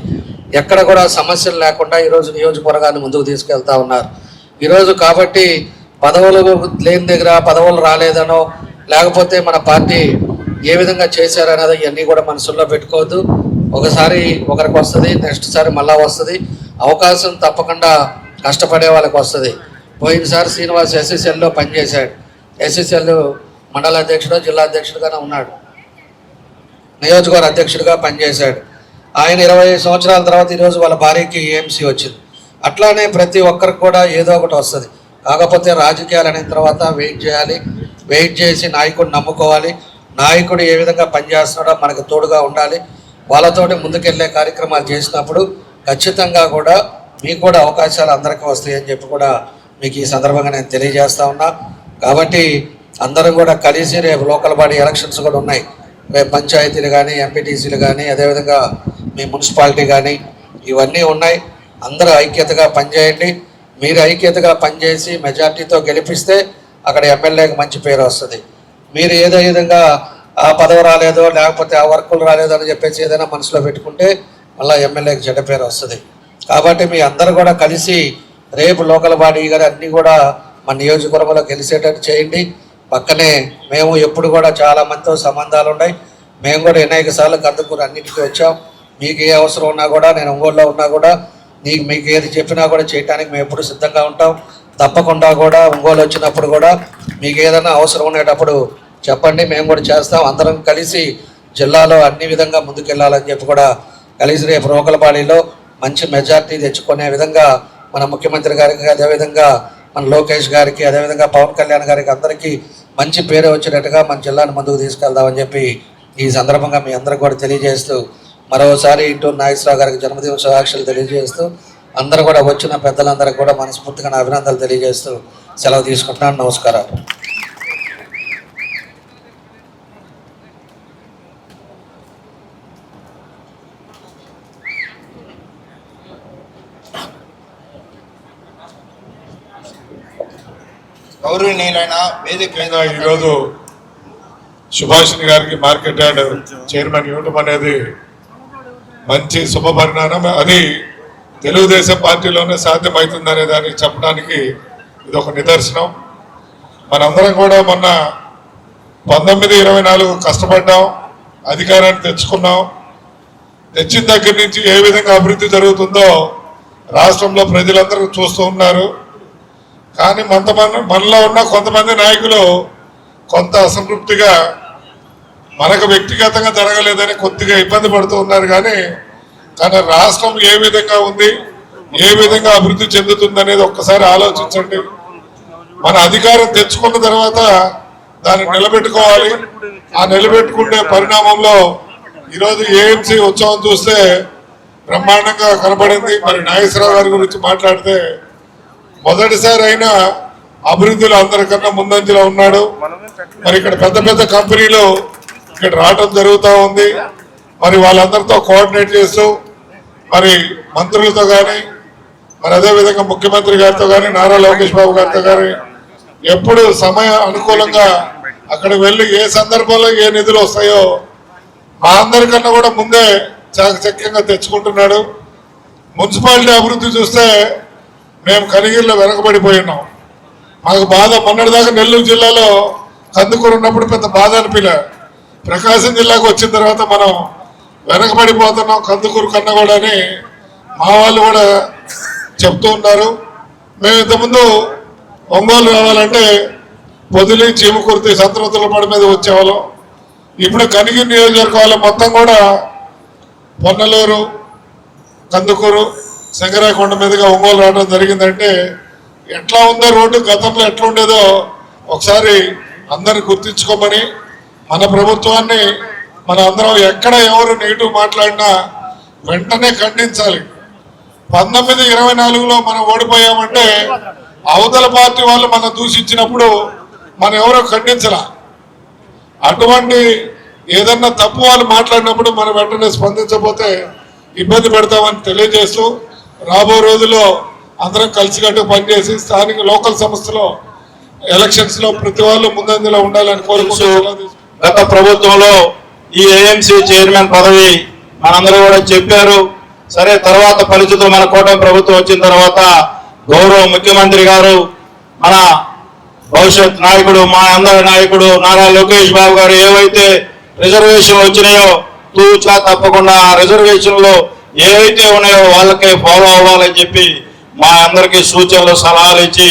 ఎక్కడ కూడా సమస్యలు లేకుండా ఈరోజు నియోజకవర్గాన్ని ముందుకు తీసుకెళ్తా ఉన్నారు. ఈరోజు కాబట్టి పదవులు లేని దగ్గర పదవులు రాలేదనో లేకపోతే మన పార్టీ ఏ విధంగా చేశారనేది ఇవన్నీ కూడా మనసుల్లో పెట్టుకోవద్దు. ఒకసారి ఒకరికి వస్తుంది, నెక్స్ట్ సారి మళ్ళా వస్తుంది. అవకాశం తప్పకుండా కష్టపడే వాళ్ళకి వస్తుంది. పోయినసారి శ్రీనివాస్ ఎస్ఎస్ఎల్లో పనిచేశాడు. ఎస్ఎస్ఎల్ మండల అధ్యక్షుడు, జిల్లా అధ్యక్షుడుగానే ఉన్నాడు, నియోజకవర్గ అధ్యక్షుడిగా పనిచేశాడు. ఆయన 20 సంవత్సరాల తర్వాత ఈరోజు వాళ్ళ భార్యకి ఏఎంసీ వచ్చింది. అట్లానే ప్రతి ఒక్కరికి కూడా ఏదో ఒకటి వస్తుంది. కాకపోతే రాజకీయాలు అయిన తర్వాత వెయిట్ చేయాలి, వెయిట్ చేసి నాయకుడిని నమ్ముకోవాలి. నాయకుడు ఏ విధంగా పనిచేస్తున్నాడో మనకు తోడుగా ఉండాలి. వాళ్ళతోటి ముందుకెళ్ళే కార్యక్రమాలు చేసినప్పుడు ఖచ్చితంగా కూడా మీకు కూడా అవకాశాలు అందరికీ వస్తాయని చెప్పి కూడా మీకు ఈ సందర్భంగా నేను తెలియజేస్తా ఉన్నా. కాబట్టి అందరం కూడా కలిసి రేపు లోకల్ బాడీ ఎలక్షన్స్ కూడా ఉన్నాయి. రేపు పంచాయతీలు కానీ ఎంపీటీసీలు కానీ అదేవిధంగా మీ మున్సిపాలిటీ కానీ ఇవన్నీ ఉన్నాయి. అందరూ ఐక్యతగా పనిచేయండి. మీరు ఐక్యతగా పనిచేసి మెజార్టీతో గెలిపిస్తే అక్కడ ఎమ్మెల్యేకి మంచి పేరు వస్తుంది. మీరు ఏదో విధంగా ఆ పదవి రాలేదో లేకపోతే ఆ వర్కులు రాలేదో అని చెప్పేసి ఏదైనా మనసులో పెట్టుకుంటే మళ్ళీ ఎమ్మెల్యేకి చెడ్డ పేరు వస్తుంది. కాబట్టి మీ అందరూ కూడా కలిసి రేపు లోకల్ బాడీ గారు అన్నీ కూడా మన నియోజకవర్గంలో గెలిచేటట్టు చేయండి. పక్కనే మేము ఎప్పుడు కూడా చాలా మందితో సంబంధాలు ఉన్నాయి. మేము కూడా అనేక సార్లు కందుకూరు అన్నింటికి వచ్చాం. మీకు ఏ అవసరం ఉన్నా కూడా, నేను ఒంగోలులో ఉన్నా కూడా మీకు ఏది చెప్పినా కూడా చేయడానికి మేము ఎప్పుడు సిద్ధంగా ఉంటాం. తప్పకుండా కూడా ఒంగోలు వచ్చినప్పుడు కూడా మీకు ఏదైనా అవసరం ఉండేటప్పుడు చెప్పండి, మేము కూడా చేస్తాం. అందరం కలిసి జిల్లాలో అన్ని విధంగా ముందుకెళ్ళాలని చెప్పి కూడా కలిసి రేపు రోకలపాడిలో మంచి మెజార్టీ తెచ్చుకునే విధంగా మన ముఖ్యమంత్రి గారికి, అదేవిధంగా మన లోకేష్ గారికి, అదేవిధంగా పవన్ కళ్యాణ్ గారికి అందరికీ మంచి పేరు వచ్చినట్టుగా మన జిల్లాను ముందుకు తీసుకెళ్దామని చెప్పి ఈ సందర్భంగా మీ అందరూ కూడా తెలియజేస్తూ, మరోసారి ఇంటూరు నాగేశ్వరరావు గారికి జన్మదిన శుభాకాంక్షలు తెలియజేస్తూ, అందరూ కూడా వచ్చిన పెద్దలందరికీ కూడా మనస్ఫూర్తిగా నా అభినందనలు తెలియజేస్తూ సెలవు తీసుకుంటున్నాను. నమస్కారాలు.
గౌరవనీయులైన వేదిక మీద
ఈరోజు సుభాషిణి గారికి మార్కెట్ యార్డ్ చైర్మన్ ఇవ్వడం అనేది మంచి శుభ పరిణామం. అది తెలుగుదేశం పార్టీలోనే సాధ్యమవుతుందనే దాన్ని చెప్పడానికి ఇది ఒక నిదర్శనం. మనందరం కూడా మొన్న 19-24 కష్టపడ్డాం, అధికారాన్ని తెచ్చుకున్నాం. తెచ్చిన దగ్గర నుంచి ఏ విధంగా అభివృద్ధి జరుగుతుందో రాష్ట్రంలో ప్రజలందరూ చూస్తూ ఉన్నారు. కానీ మనలో ఉన్న కొంతమంది నాయకులు కొంత అసంతృప్తిగా మనకు వ్యక్తిగతంగా జరగలేదని కొద్దిగా ఇబ్బంది పడుతూ ఉన్నారు. కానీ రాష్ట్రం ఏ విధంగా ఉంది, ఏ విధంగా అభివృద్ధి చెందుతుంది అనేది ఒక్కసారి ఆలోచించండి. మన అధికారం తెచ్చుకున్న తర్వాత దాన్ని నిలబెట్టుకోవాలి. ఆ నిలబెట్టుకునే పరిణామంలో ఈరోజు ఏఎంసీ ఉత్సవం చూస్తే బ్రహ్మాండంగా కనబడింది. మరి నాగేశ్వరరావు గారి గురించి మాట్లాడితే మొదటిసారి అయినా అభివృద్ధిలో అందరికన్నా ముందంజలో ఉన్నాడు. మరి ఇక్కడ పెద్ద పెద్ద కంపెనీలు ఇక్కడ రావడం జరుగుతూ ఉంది. మరి వాళ్ళందరితో కోఆర్డినేట్ చేస్తూ మరి మంత్రులతో కానీ, మరి అదేవిధంగా ముఖ్యమంత్రి గారితో కానీ, నారా లోకేష్ బాబు గారితో కానీ ఎప్పుడు సమయ అనుకూలంగా అక్కడికి వెళ్ళి ఏ సందర్భంలో ఏ నిధులు వస్తాయో మా అందరికన్నా కూడా ముందే చాకచక్యంగా తెచ్చుకుంటున్నాడు. మున్సిపాలిటీ అభివృద్ధి చూస్తే మేము కనిగిరిలో వెనకబడిపోయి ఉన్నాం. మాకు బాధ, మొన్నటిదాకా నెల్లూరు జిల్లాలో కందుకూరు ఉన్నప్పుడు పెద్ద బాధ అనిపించలే. ప్రకాశం జిల్లాకు వచ్చిన తర్వాత మనం వెనకబడిపోతున్నాం కందుకూరు కన్నా కూడా అని మా వాళ్ళు కూడా చెప్తూ ఉన్నారు. మేము ఇంతకుముందు ఒంగోలు రావాలంటే పొదిలి, చీమకుర్తి, సంతనూతలపాడు మీద వచ్చేవాళ్ళం. ఇప్పుడు కనిగిరి నియోజకవర్గాలు మొత్తం కూడా పొన్నలూరు, కందుకూరు, శంకరాకొండ మీదుగా ఒంగోలు రావడం జరిగిందంటే ఎట్లా ఉందో రోడ్డు గతంలో ఎట్లా ఉండేదో ఒకసారి అందరిని గుర్తించుకోమని, మన ప్రభుత్వాన్ని మన అందరం ఎక్కడ ఎవరు నెగిటివ్ మాట్లాడినా వెంటనే ఖండించాలి. 19-24లో మనం ఓడిపోయామంటే అవతల పార్టీ వాళ్ళు మనం దూషించినప్పుడు మనం ఎవరో ఖండించలా. అటువంటి ఏదన్నా తప్పు వాళ్ళు మాట్లాడినప్పుడు మనం వెంటనే స్పందించకపోతే ఇబ్బంది పెడతామని తెలియజేస్తూ, రాబో రోజుల్లో అందరం కలిసికట్టుగా పనిచేసి స్థానిక లోకల్ సంస్థలో ఎలక్షన్స్ లో ప్రతి వాళ్ళు ముందంజలో ఉండాలని కోరుకుంటూ,
గత ప్రభుత్వంలో ఈ ఏఎంసీ చైర్మన్ పదవి మనందరూ కూడా చెప్పారు. సరే, తర్వాత పరిస్థితులు మన కూటమి ప్రభుత్వం వచ్చిన తర్వాత గౌరవ ముఖ్యమంత్రి గారు, మన భవిష్యత్ నాయకుడు, మా అందరి నాయకుడు నారా లోకేష్ బాబు గారు ఏవైతే రిజర్వేషన్లు వచ్చినాయో తూచా తప్పకుండా ఆ రిజర్వేషన్లు ఏవైతే ఉన్నాయో వాళ్ళకే ఫాలో అవ్వాలని చెప్పి మా అందరికీ సూచనలు సలహాలు ఇచ్చి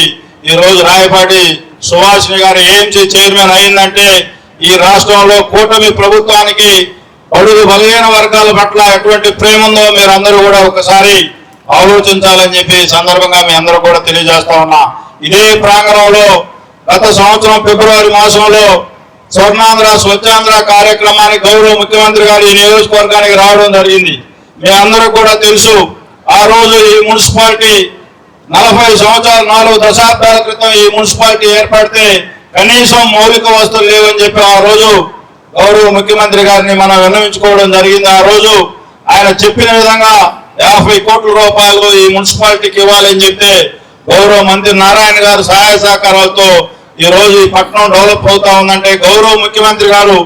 ఈ రోజు రాయపాటి సుభాషిణి గారు ఏఎంసీ చైర్మన్ అయిందంటే ఈ రాష్ట్రంలో కూటమి ప్రభుత్వానికి బడుగు బలహీన వర్గాల పట్ల ఎటువంటి ప్రేమ ఉందో మీరు అందరూ కూడా ఒకసారి ఆలోచించాలని చెప్పి సందర్భంగా మీ అందరూ కూడా తెలియజేస్తా ఉన్నా. ఇదే ప్రాంగణంలో గత సంవత్సరం ఫిబ్రవరి మాసంలో స్వర్ణాంధ్ర స్వచ్ఛాంధ్ర కార్యక్రమానికి గౌరవ ముఖ్యమంత్రి గారు ఈ నియోజకవర్గానికి రావడం జరిగింది. మీ అందరూ కూడా తెలుసు, ఆ రోజు ఈ మున్సిపాలిటీ 40 సంవత్సరాలు 4 దశాబ్దాల క్రితం ఈ మున్సిపాలిటీ ఏర్పడితే కనీసం మౌలిక వస్తువులు లేవని చెప్పి ఆ రోజు గౌరవ ముఖ్యమంత్రి గారిని మనం విన్నవించుకోవడం జరిగింది. ఆ రోజు ఆయన చెప్పిన విధంగా 50 కోట్ల రూపాయలు ఈ మున్సిపాలిటీకి ఇవ్వాలని చెప్తే గౌరవ మంత్రి నారాయణ గారు సహాయ సహకారాలతో ఈ రోజు ఈ పట్టణం డెవలప్ అవుతా ఉందంటే గౌరవ ముఖ్యమంత్రి గారు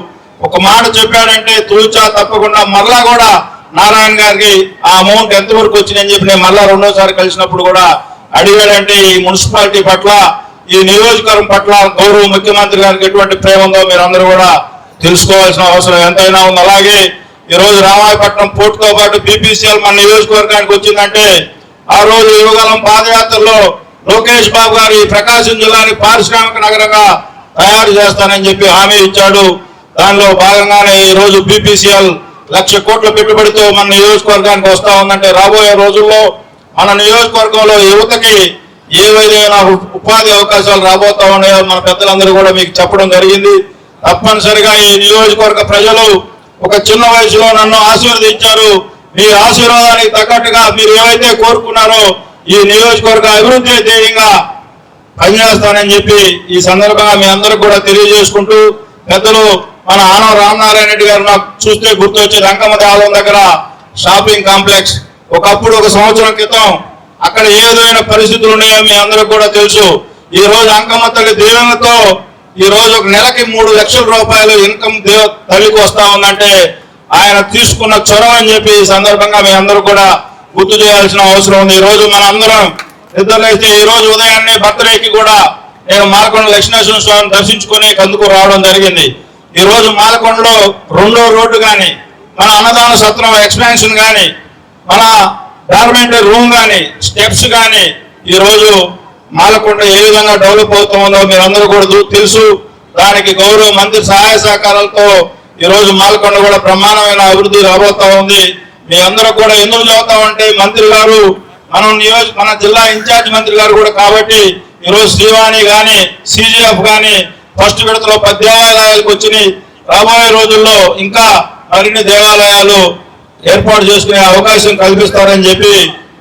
ఒక మాట చెప్పాడంటే తూచా తప్పకుండా మరలా కూడా నారాయణ గారికి ఆ అమౌంట్ ఎంతవరకు వచ్చిందని చెప్పి నేను మళ్ళా రెండోసారి కలిసినప్పుడు కూడా అడిగాడంటే ఈ మున్సిపాలిటీ పట్ల, ఈ నియోజకవర్గం పట్ల గౌరవ ముఖ్యమంత్రి గారికి ఎటువంటి ప్రేమ ఉందో మీరు అందరూ కూడా తెలుసుకోవాల్సిన అవసరం ఎంతైనా ఉంది. అలాగే ఈ రోజు రామాయపట్నం పోర్టుతో పాటు బీపీసీఎల్ మన నియోజకవర్గానికి వచ్చిందంటే ఆ రోజు యువగలం పాదయాత్రలో లోకేష్ బాబు గారు ఈ ప్రకాశం జిల్లాని పారిశ్రామిక నగరంగా తయారు చేస్తానని చెప్పి హామీ ఇచ్చాడు. దానిలో భాగంగానే ఈ రోజు బీపీసీఎల్ 1,00,000 కోట్ల పెట్టుబడితో మన నియోజకవర్గానికి వస్తా ఉందంటే రాబోయే రోజుల్లో మన నియోజకవర్గంలో యువతకి ఏ విధమైన ఉపాధి అవకాశాలు రాబోతా ఉన్నాయో మన పెద్దలందరూ కూడా మీకు చెప్పడం జరిగింది. తప్పనిసరిగా ఈ నియోజకవర్గ ప్రజలు ఒక చిన్న వయసులో నన్ను ఆశీర్వదించారు. మీ ఆశీర్వాదానికి తగ్గట్టుగా మీరు ఏవైతే కోరుకున్నారో ఈ నియోజకవర్గ అభివృద్ధి ధ్యేయంగా పనిచేస్తానని చెప్పి ఈ సందర్భంగా మీ అందరికి కూడా తెలియజేసుకుంటూ, పెద్దలు మన ఆనవ రామనారాయణ రెడ్డి గారు నాకు చూస్తే గుర్తొచ్చి రంగమ్మ దేవాలయం దగ్గర షాపింగ్ కాంప్లెక్స్ ఒకప్పుడు 1 సంవత్సరం క్రితం అక్కడ ఏ విధమైన పరిస్థితులు ఉన్నాయో మీ అందరికి కూడా తెలుసు. ఈ రోజు అంకమ్మ తల్లి దీవెనలతో ఈ రోజు ఒక నెలకి 3 లక్షల రూపాయలు ఇన్కమ్ తల్లికి వస్తా ఉందంటే ఆయన తీసుకున్న చొరవ అని చెప్పి ఈ సందర్భంగా మీ అందరూ కూడా గుర్తు చేయాల్సిన అవసరం ఉంది. ఈ రోజు మన అందరం నిద్రలేస్తే ఈ రోజు ఉదయాన్నే బర్త్డేకి కూడా నేను మాలకొండ లక్ష్మీనరసింహ స్వామిని దర్శించుకుని కందుకు రావడం జరిగింది. ఈ రోజు మాలకొండలో 2వ రోడ్డు కానీ, మన అన్నదాన సత్రం ఎక్స్పాన్షన్ కానీ, మన డార్మెంటరీ రూమ్ కానీ, స్టెప్స్ కానీ ఈ రోజు మాలకొండ ఏ విధంగా డెవలప్ అవుతుందో మీరందరూ కూడా తెలుసు. దానికి గౌరవ మంత్రి సహాయ సహకారాలతో ఈ రోజు మాలకొండ కూడా బ్రహ్మాండమైన అభివృద్ధి రాబోతా ఉంది. మీ అందరూ కూడా ఎందుకు చదువుతామంటే మంత్రి గారు మన జిల్లా ఇన్ఛార్జ్ మంత్రి గారు కూడా కాబట్టి ఈరోజు శ్రీవాణి కానీ, సిజిఎఫ్ కానీ ఫస్ట్ విడతలో 10 దేవాలయాలకు వచ్చినాయి. రాబోయే రోజుల్లో ఇంకా మరిన్ని దేవాలయాలు ఏర్పాటు చేసుకునే అవకాశం కల్పిస్తారని చెప్పి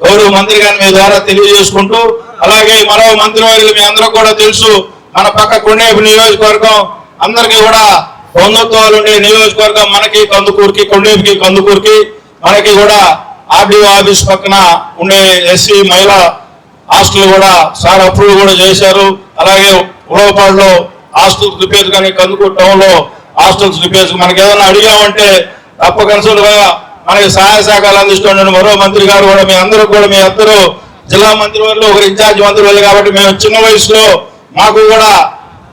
గౌరవ మంత్రి గారిని మీ ద్వారా తెలియజేసుకుంటూ, అలాగే మరో మంత్రివర్యులు మీ అందరూ కూడా తెలుసు, మన పక్క కొండేపు నియోజకవర్గం అందరికీ కూడా బంధుత్వాలు ఉండే నియోజకవర్గం. మనకి కందుకూరుకి, కొండేపుకి కందుకూరుకి మనకి కూడా ఆర్డీఓ ఆఫీస్ పక్కన ఉండే ఎస్సీ మహిళా హాస్టల్ కూడా సార్ అప్రూవ్ కూడా చేశారు. అలాగే ఉలవపాడులో హాస్టల్స్ రిపేర్స్ కానీ, కందుకూరు టౌన్ లో హాస్టల్స్ రిపేర్స్ మనకి ఏదైనా అడిగామంటే తప్పనిసరిగా మనకి సహాయ సహకారాలు అందిస్తున్న మరో మంత్రి గారు కూడా మీ అందరూ కూడా, మీ అందరూ జిల్లా మంత్రి వాళ్ళు, ఒకరు ఇన్ఛార్జ్ మంత్రి వాళ్ళు కాబట్టి మేము చిన్న వయసులో మాకు కూడా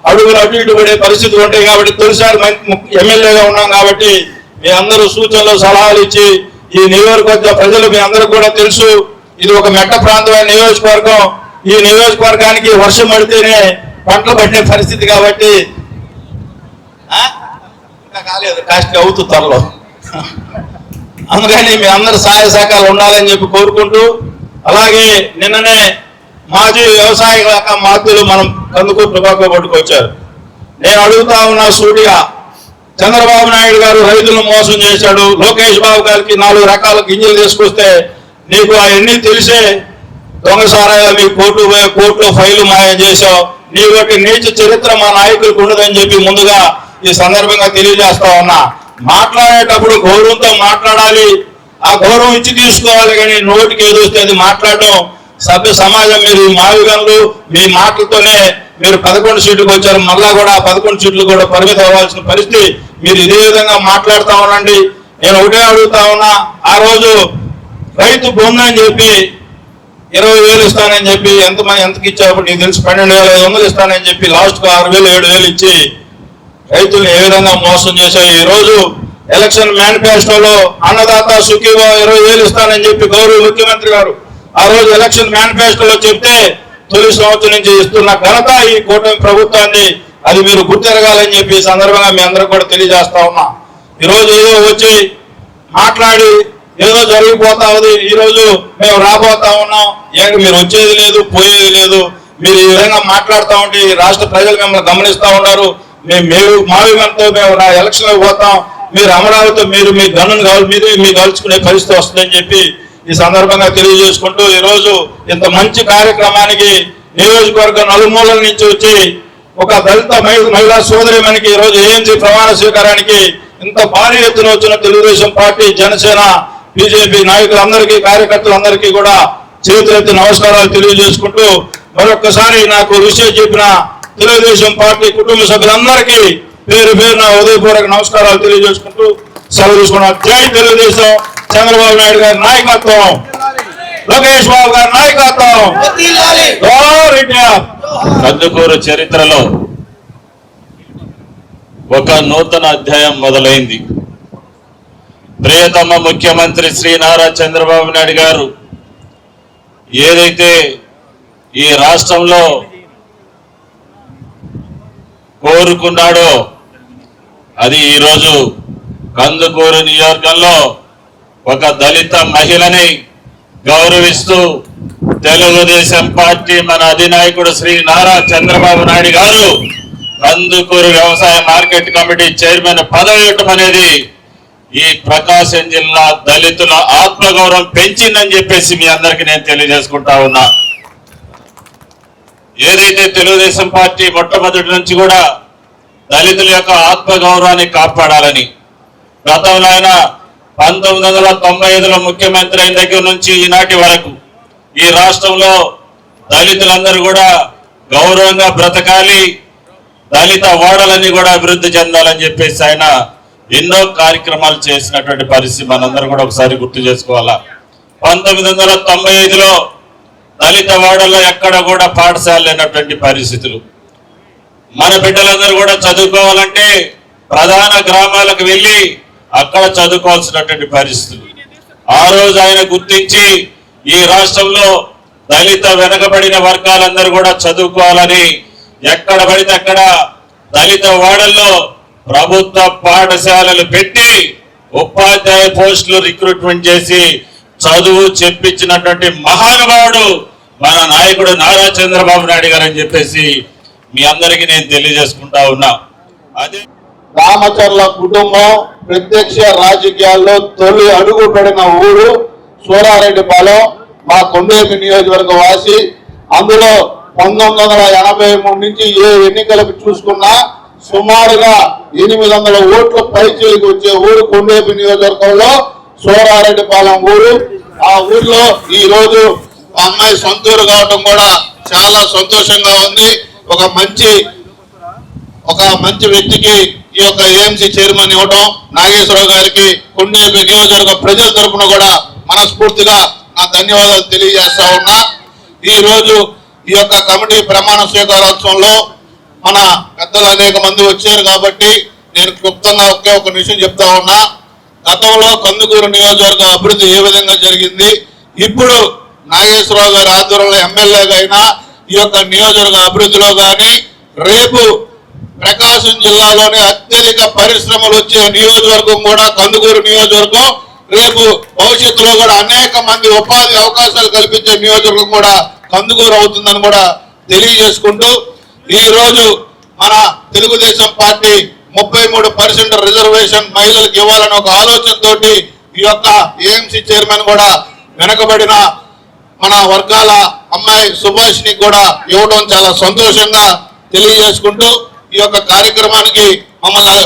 అడుగులు అటు ఇటు పడే పరిస్థితులు ఉంటాయి కాబట్టి తొలిసారి ఎమ్మెల్యేగా ఉన్నాం కాబట్టి మీ అందరూ సూచనలు సలహాలు ఇచ్చి ఈ నియోజకవర్గ ప్రజలు మీ అందరూ కూడా తెలుసు, ఇది ఒక మెట్ట ప్రాంతమైన నియోజకవర్గం. ఈ నియోజకవర్గానికి వర్షం పడితేనే పంటలు పట్టే పరిస్థితి కాబట్టి ఇంకా కాలేదు, కాస్ట్ అవుతుంది త్వరలో. అందుకని మీ అందరు సహాయ సహకారాలు ఉండాలని చెప్పి కోరుకుంటూ, అలాగే నిన్ననే మాజీ వ్యవసాయ శాఖ మంత్రులు మనం కందుకూరు ప్రభాకర్ పట్టుకొచ్చారు. నేను అడుగుతా ఉన్నా సూటిగా, చంద్రబాబు నాయుడు గారు రైతులను మోసం చేశాడు, లోకేష్ బాబు గారికి 4 రకాల గింజలు తీసుకొస్తే నీకు అవన్నీ తెలిసే దొంగసారాగా మీ కోర్టులో ఫైలు మాయం చేశావు, నీ యొక్క నీచ చరిత్ర మా నాయకులకు ఉండదని చెప్పి ముందుగా ఈ సందర్భంగా తెలియజేస్తా ఉన్నా. మాట్లాడేటప్పుడు గౌరవంతో మాట్లాడాలి, ఆ గౌరవం ఇచ్చి తీసుకోవాలి, కానీ నోటికి ఏదొస్తే అది మాట్లాడడం సభ్య సమాజం. మీరు ఈ మావిగన్లు మీ మాటలతోనే మీరు 11 సీట్లకు వచ్చారు, మళ్ళా కూడా 11 సీట్లు కూడా పరిమితం అవ్వాల్సిన పరిస్థితి. మీరు ఇదే విధంగా మాట్లాడుతూ ఉండండి. నేను ఒకటే అడుగుతా ఉన్నా, ఆ రోజు రైతు బొమ్మ అని చెప్పి 20,000 ఇస్తానని చెప్పి ఎంతకి ఇచ్చారు నీకు తెలుసు, 12,500 ఇస్తానని చెప్పి లాస్ట్కు 6,000 7,000 ఇచ్చి రైతులు ఏ విధంగా మోసం చేశారు. ఈ రోజు ఎలక్షన్ మేనిఫెస్టోలో అన్నదాత సుఖీభావ 20,000 ఇస్తానని చెప్పి గౌరవ ముఖ్యమంత్రి గారు ఆ రోజు ఎలక్షన్ మేనిఫెస్టోలో చెప్తే తొలి సంవత్సరం నుంచి ఇస్తున్న ఘనత ఈ కూటమి ప్రభుత్వాన్ని, అది మీరు గుర్తెరగాలని చెప్పి సందర్భంగా మీ అందరూ కూడా తెలియజేస్తా ఉన్నా. ఈరోజు ఏదో వచ్చి మాట్లాడి ఏదో జరిగిపోతా ఉంది, ఈ రోజు మేము రాబోతా ఉన్నాం, మీరు వచ్చేది లేదు పోయేది లేదు, మీరు ఈ విధంగా మాట్లాడుతూ ఉంటే రాష్ట్ర ప్రజలు మిమ్మల్ని గమనిస్తూ ఉన్నారు. మేము మావిగంతో మేము ఎలక్షన్లకు పోతాం, మీరు అమరావతి మీరు మీ గన్నును కావాలి, మీరు మీకు కలుసుకునే పరిస్థితి వస్తుందని చెప్పి ఈ సందర్భంగా తెలియజేసుకుంటూ, ఈరోజు ఇంత మంచి కార్యక్రమానికి నియోజకవర్గం నలుమూలల నుంచి వచ్చి ఒక దళిత మహిళా సోదరి మనకి ఈరోజు ఏఎంసీ ప్రమాణ స్వీకారానికి ఇంత భారీ ఎత్తున వచ్చిన తెలుగుదేశం పార్టీ, జనసేన, బీజేపీ నాయకులందరికీ, కార్యకర్తలందరికీ కూడా చేతులెత్తి నమస్కారాలు తెలియజేసుకుంటూ, మరొక్కసారి నాకు విషయం చెప్పిన తెలుగుదేశం పార్టీ కుటుంబ సభ్యులందరికీ పేరు పేరున ఉదయపూర్వక నమస్కారాలు తెలియజేసుకుంటూ సెలవు తీసుకున్నాం. జై తెలుగుదేశం, చంద్రబాబు నాయుడు గారి నాయకత్వం. లోకేష్ బాబు గారి నాయకత్వం. జోహార్ ఇండియా.
కందుకూరు చరిత్రలో ఒక నూతన అధ్యాయం మొదలైంది. ప్రియతమ ముఖ్యమంత్రి శ్రీ నారా చంద్రబాబు నాయుడు గారు ఏదైతే ఈ రాష్ట్రంలో కోరుకున్నాడో అది ఈరోజు కందుకూరు నియోజకవర్గంలో ఒక దళిత మహిళని గౌరవిస్తూ తెలుగుదేశం పార్టీ మన అధినాయకుడు శ్రీ నారా చంద్రబాబు నాయుడు గారు కందుకూరు వ్యవసాయ మార్కెట్ కమిటీ చైర్మన్ పదవి ఇవ్వటం అనేది ఈ ప్రకాశం జిల్లా దళితుల ఆత్మగౌరవం పెంచిందని చెప్పేసి మీ అందరికీ నేను తెలియజేసుకుంటా ఉన్నా. ఏదైతే తెలుగుదేశం పార్టీ మొట్టమొదటి నుంచి కూడా దళితుల యొక్క ఆత్మగౌరవాన్ని కాపాడాలని గతంలో ఆయన 1995లో ముఖ్యమంత్రి అయిన దగ్గర నుంచి ఈనాటి వరకు ఈ రాష్ట్రంలో దళితులందరూ కూడా గౌరవంగా బ్రతకాలి, దళిత ఓడలన్నీ కూడా అభివృద్ధి చెందాలని చెప్పేసి ఆయన ఎన్నో కార్యక్రమాలు చేసినటువంటి పరిస్థితి మనందరూ కూడా ఒకసారి గుర్తు చేసుకోవాలా. 1995లో దళిత వాడల్లో ఎక్కడ కూడా పాఠశాల లేనటువంటి పరిస్థితులు. మన బిడ్డలందరూ కూడా చదువుకోవాలంటే ప్రధాన గ్రామాలకు వెళ్ళి అక్కడ చదువుకోవాల్సినటువంటి పరిస్థితులు. ఆ రోజు ఆయన గుర్తించి ఈ రాష్ట్రంలో దళిత వెనకబడిన వర్గాలందరూ కూడా చదువుకోవాలని ఎక్కడ పడితే అక్కడ దళిత వాడల్లో ప్రభుత్వ పాఠశాలలు పెట్టి ఉపాధ్యాయ పోస్టులు రిక్రూట్మెంట్ చేసి చదువు చెప్పించినటువంటి మహానుభావుడు మన నాయకుడు నారా చంద్రబాబు నాయుడు గారు అని చెప్పేసి మీ అందరికీ నేను తెలియజేసుకుంటా ఉన్నా. అదే
రామచర్ల కుటుంబం ప్రత్యక్ష రాజకీయాల్లో తొలి అడుగు పడిన ఊరు సూరారెడ్డిపాలెం, మా కొండేపి నియోజకవర్గ వాసి. అందులో 1983 నుంచి ఏ ఎన్నికలకు చూసుకున్నా సుమారుగా 800 ఓట్ల పైచీలకు వచ్చే ఊరు కొండేపి నియోజకవర్గంలో సూరారెడ్డిపాలెం ఊరు. ఆ ఊర్లో ఈ రోజు అమ్మాయి సొంతూరు కావటం కూడా చాలా సంతోషంగా ఉంది. ఒక మంచి వ్యక్తికి ఈ యొక్క ఏఎంసీ చైర్మన్ ఇవ్వడం నాగేశ్వరరావు గారికి కొండేపి నియోజకవర్గ ప్రజల తరఫున కూడా మనస్ఫూర్తిగా నా ధన్యవాదాలు తెలియజేస్తా ఉన్నా. ఈ రోజు ఈ యొక్క కమిటీ ప్రమాణ స్వీకారోత్సవంలో మన పెద్దలు అనేక మంది వచ్చారు కాబట్టి నేను క్లుప్తంగా ఒకే ఒక విషయం చెప్తా ఉన్నా. గతంలో కందుకూరు నియోజకవర్గ అభివృద్ధి ఏ విధంగా జరిగింది, ఇప్పుడు నాగేశ్వరరావు గారి ఆధ్వర్యంలో ఎమ్మెల్యేగా అయినా ఈ యొక్క నియోజకవర్గ అభివృద్ధిలో కానీ రేపు ప్రకాశం జిల్లాలోనే అత్యధిక పరిశ్రమలు వచ్చే నియోజకవర్గం కూడా కందుకూరు నియోజకవర్గం. రేపు భవిష్యత్తులో కూడా అనేక మంది ఉపాధి అవకాశాలు కల్పించే నియోజకవర్గం కూడా కందుకూరు అవుతుందని కూడా తెలియజేసుకుంటూ ఈ రోజు మన తెలుగుదేశం పార్టీ 33% రిజర్వేషన్ మహిళలకు ఇవ్వాలని ఒక ఆలోచనతోటి ఈ యొక్క ఏఎంసీ చైర్మన్ కూడా వెనకబడిన మన వర్గాల అమ్మాయి సుభాష్ని కూడా ఇవ్వడం చాలా సంతోషంగా తెలియజేసుకుంటూ ఈ యొక్క కార్యక్రమానికి మమ్మల్ని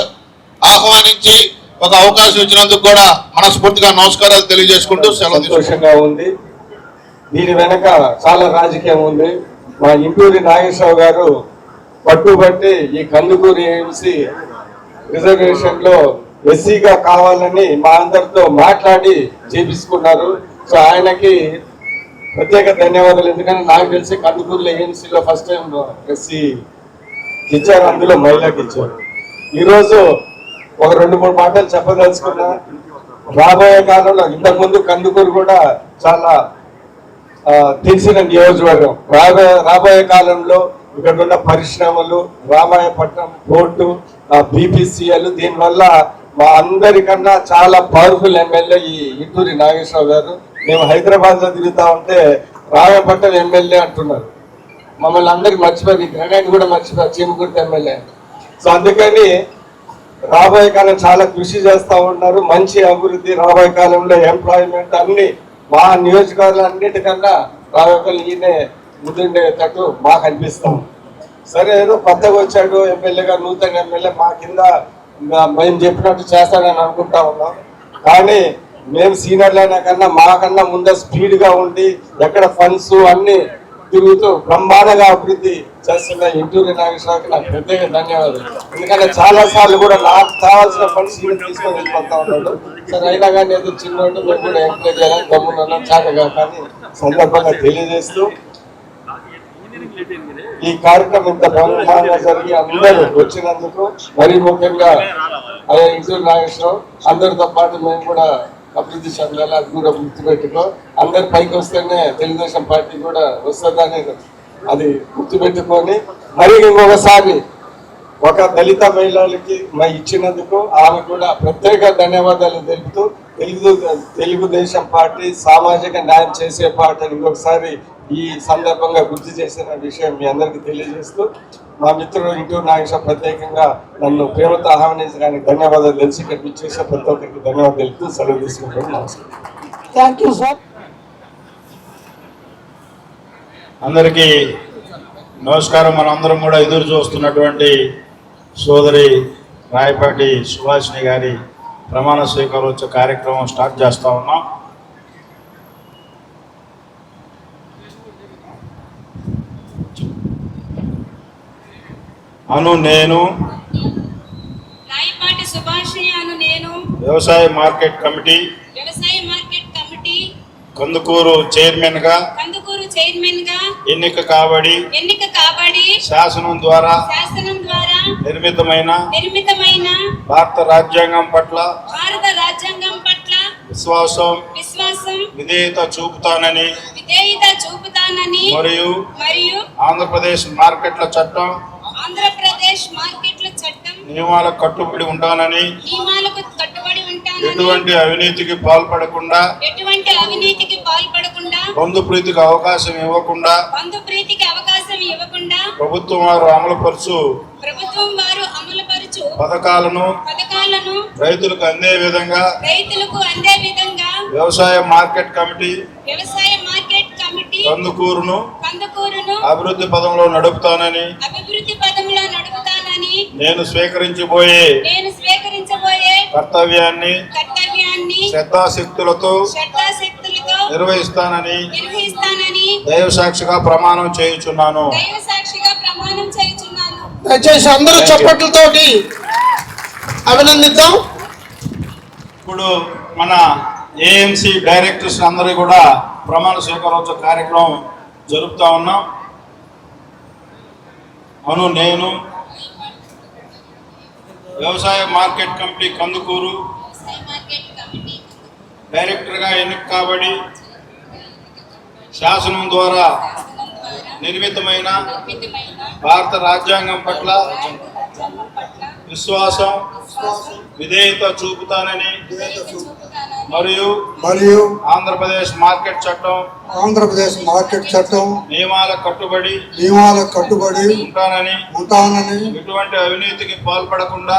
ఆహ్వానించి ఒక అవకాశం ఇచ్చినందుకు కూడా మనస్ఫూర్తిగా నమస్కారాలు తెలియజేసుకుంటూ సెలవు
సంతోషంగా ఉంది. దీని వెనక చాలా రాజకీయం ఉంది. మా ఇంటూరి నాగేశ్వరరావు గారు పట్టుబట్టి ఈ కందుకూరు ఏఎంసీ రిజర్వేషన్ లో ఎస్సీగా కావాలని మా అందరితో మాట్లాడి చేపించుకున్నారు. సో ఆయనకి ప్రత్యేక ధన్యవాదాలు. ఎందుకంటే నాకు తెలిసి కందుకూరులో ఏఎంసీలో ఫస్ట్ టైం ఎస్సీ ఇచ్చారు, అందులో మహిళకి ఇచ్చారు. ఈరోజు ఒక 2-3 మాటలు చెప్పదలుచుకున్నా. రాబోయే కాలంలో ఇంతకుముందు కందుకూరు కూడా చాలా తెలిసిన నియోజకవర్గం. రాబోయే కాలంలో ఇక్కడ ఉన్న పరిశ్రమలు, రామాయపట్నం పోర్టు, బీపీసీఎల్, దీనివల్ల మా అందరికన్నా చాలా పవర్ఫుల్ ఎమ్మెల్యే ఈ ఇంటూరి నాగేశ్వరరావు గారు. మేము హైదరాబాద్ లో తిరుగుతా ఉంటే రామాయపట్నం ఎమ్మెల్యే అంటున్నారు. మమ్మల్ని అందరికి మర్చిపోయి గ్రనాన్ని కూడా మర్చిపోయారు చీమకుర్తి ఎమ్మెల్యే. సో అందుకని రాబోయే కాలం చాలా కృషి చేస్తూ ఉన్నారు. మంచి అభివృద్ధి రాబోయే కాలంలో ఎంప్లాయ్మెంట్ అన్ని మా నియోజకవర్గాలన్నిటికన్నా రాబోయే కాలం ఈయనే ముందుండేటట్టు మాకు అనిపిస్తాం. సరే ఏదో కొత్తగా వచ్చాడు ఎమ్మెల్యేగా, నూతన ఎమ్మెల్యే మా కింద మేము చెప్పినట్టు చేస్తాడని అనుకుంటా ఉన్నాం. కానీ మేము సీనియర్లైనా కన్నా మాకన్నా ముందే స్పీడ్గా ఉండి ఎక్కడ ఫండ్స్ అన్ని తిరుగుతూ బ్రహ్మాండంగా అభివృద్ధి చేస్తున్న ఇంటూరి నాగేశ్వరరావుకి నాకు ప్రత్యేక ధన్యవాదాలు. ఎందుకంటే చాలా సార్లు కూడా నాకు కావాల్సిన ఫండ్స్ తీసుకొని వెళ్ళిపోతా ఉన్నాడు. సరే అయినా కానీ ఏదో చిన్నోడు మేము కూడా ఎంకరేజ్ చేయాలని గమ్మున చాటగా కానీ సందర్భంగా తెలియజేస్తూ ఈ కార్యక్రమం ఇంత బ్రహ్మాండంగా జరిగి అందరూ వచ్చినందుకు మరీ ముఖ్యంగా అదే ఇంటూరి నాగేశ్వరరావు అందరితో పాటు మేము కూడా అభివృద్ధి చెందాలి. అది కూడా గుర్తుపెట్టుకో. అందరు పైకి వస్తేనే తెలుగుదేశం పార్టీ కూడా వస్తుందని అది గుర్తుపెట్టుకొని మరి ఇంకొకసారి ఒక దళిత మహిళలకి ఇచ్చినందుకు ఆమె కూడా ప్రత్యేక ధన్యవాదాలు తెలుపుతూ తెలుగుదేశం పార్టీ సామాజిక న్యాయం చేసే పార్టీ అని ఇంకొకసారి ఈ సందర్భంగా గుర్తు చేసిన విషయం మీ అందరికీ తెలియజేస్తూ మా మిత్రుడు ఇంటూరి నాగేశ్వర ప్రత్యేకంగా నన్ను ప్రేమతో ఆహ్వానించడానికి ధన్యవాదాలు తెలిసి ఇక్కడ చేసే ప్రతి ఒక్కరికి ధన్యవాదాలు తెలుపుతూ సెలవు తీసుకుంటాను. నమస్కారం.
Thank you sir.
అందరికీ నమస్కారం. మనందరం కూడా ఎదురు చూస్తున్నటువంటి సోదరి రాయపాటి సుభాషిణి గారి ప్రమాణ స్వీకారోత్సవ కార్యక్రమం స్టార్ట్ చేస్తా ఉన్నాం. నేను
రాయపాటి సుభాషిణి నేను
వ్యవసాయ మార్కెట్ కమిటీ కందుకూరు చైర్మన్ గా ఎన్నిక కాబడి శాసనం ద్వారా నిర్మితమైన భారత రాజ్యాంగం పట్ల విశ్వాసం విధేయత చూపుతానని మరియు ఆంధ్రప్రదేశ్ మార్కెట్ల చట్టం నియమాలకు కట్టుబడి ఉంటానని ఎటువంటి అవినీతికి పాల్పడకుండా బంధు ప్రీతికి అవకాశం ఇవ్వకుండా ప్రభుత్వం వారు అమలుపరుచు పథకాలను రైతులకు అందే విధంగా వ్యవసాయ మార్కెట్ కమిటీ కందుకూరును అభివృద్ధి పదంలో నడుపుతానని నేను స్వీకరించబోయే కర్తవ్యాన్ని శ్రద్ధాశక్తులతో నిర్వహిస్తానని దైవ సాక్షిగా ప్రమాణం చేయుచున్నాను.
దయచేసి అందరూ చప్పట్లతోటి అభినందిద్దాం.
ఇప్పుడు మన ఏఎంసీ డైరెక్టర్స్ అందరూ కూడా ప్రమాణ స్వీకారోత్సవ కార్యక్రమం జరుపుతా ఉన్నాం. నేను వ్యవసాయ మార్కెట్ కమిటీ కందుకూరు డైరెక్టర్గా ఎన్నిక కాబడి శాసనం ద్వారా నిర్మితమైన భారత రాజ్యాంగం పట్ల విశ్వాసం విధేయత చూపుతానని మరియు ఆంధ్రప్రదేశ్ మార్కెట్ చట్టం నియమాలకు కట్టుబడి ఉంటానని ఎటువంటి అవినీతికి పాల్పడకుండా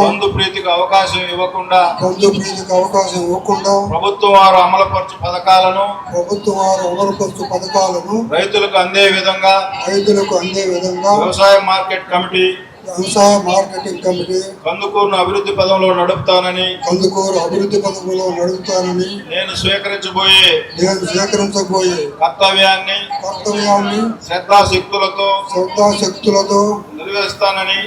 బంధు ప్రీతికి అవకాశం ఇవ్వకుండా ప్రభుత్వం వారు అమలుపరచు పథకాలను రైతులకు అందే విధంగా వ్యవసాయ మార్కెటింగ్ కమిటీ కందుకూరు అభివృద్ధి పదంలో నడుపుతానని నేను స్వీకరించబోయే కర్తవ్యాన్ని శ్రద్ధాశక్తులతో నిర్వహిస్తానని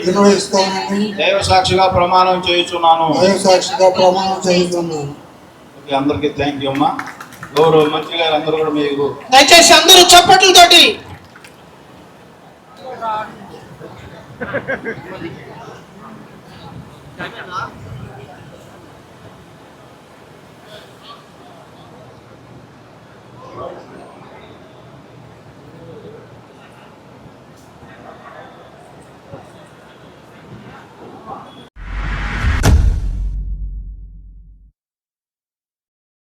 దైవ సాక్షిగా ప్రమాణం చేయుచున్నాను. అందరికీ థ్యాంక్ యూ అమ్మా. గౌరవ మంత్రి గారు అందరూ కూడా మీకు
దయచేసి అందరూ చప్పట్లతోటి
Thank you.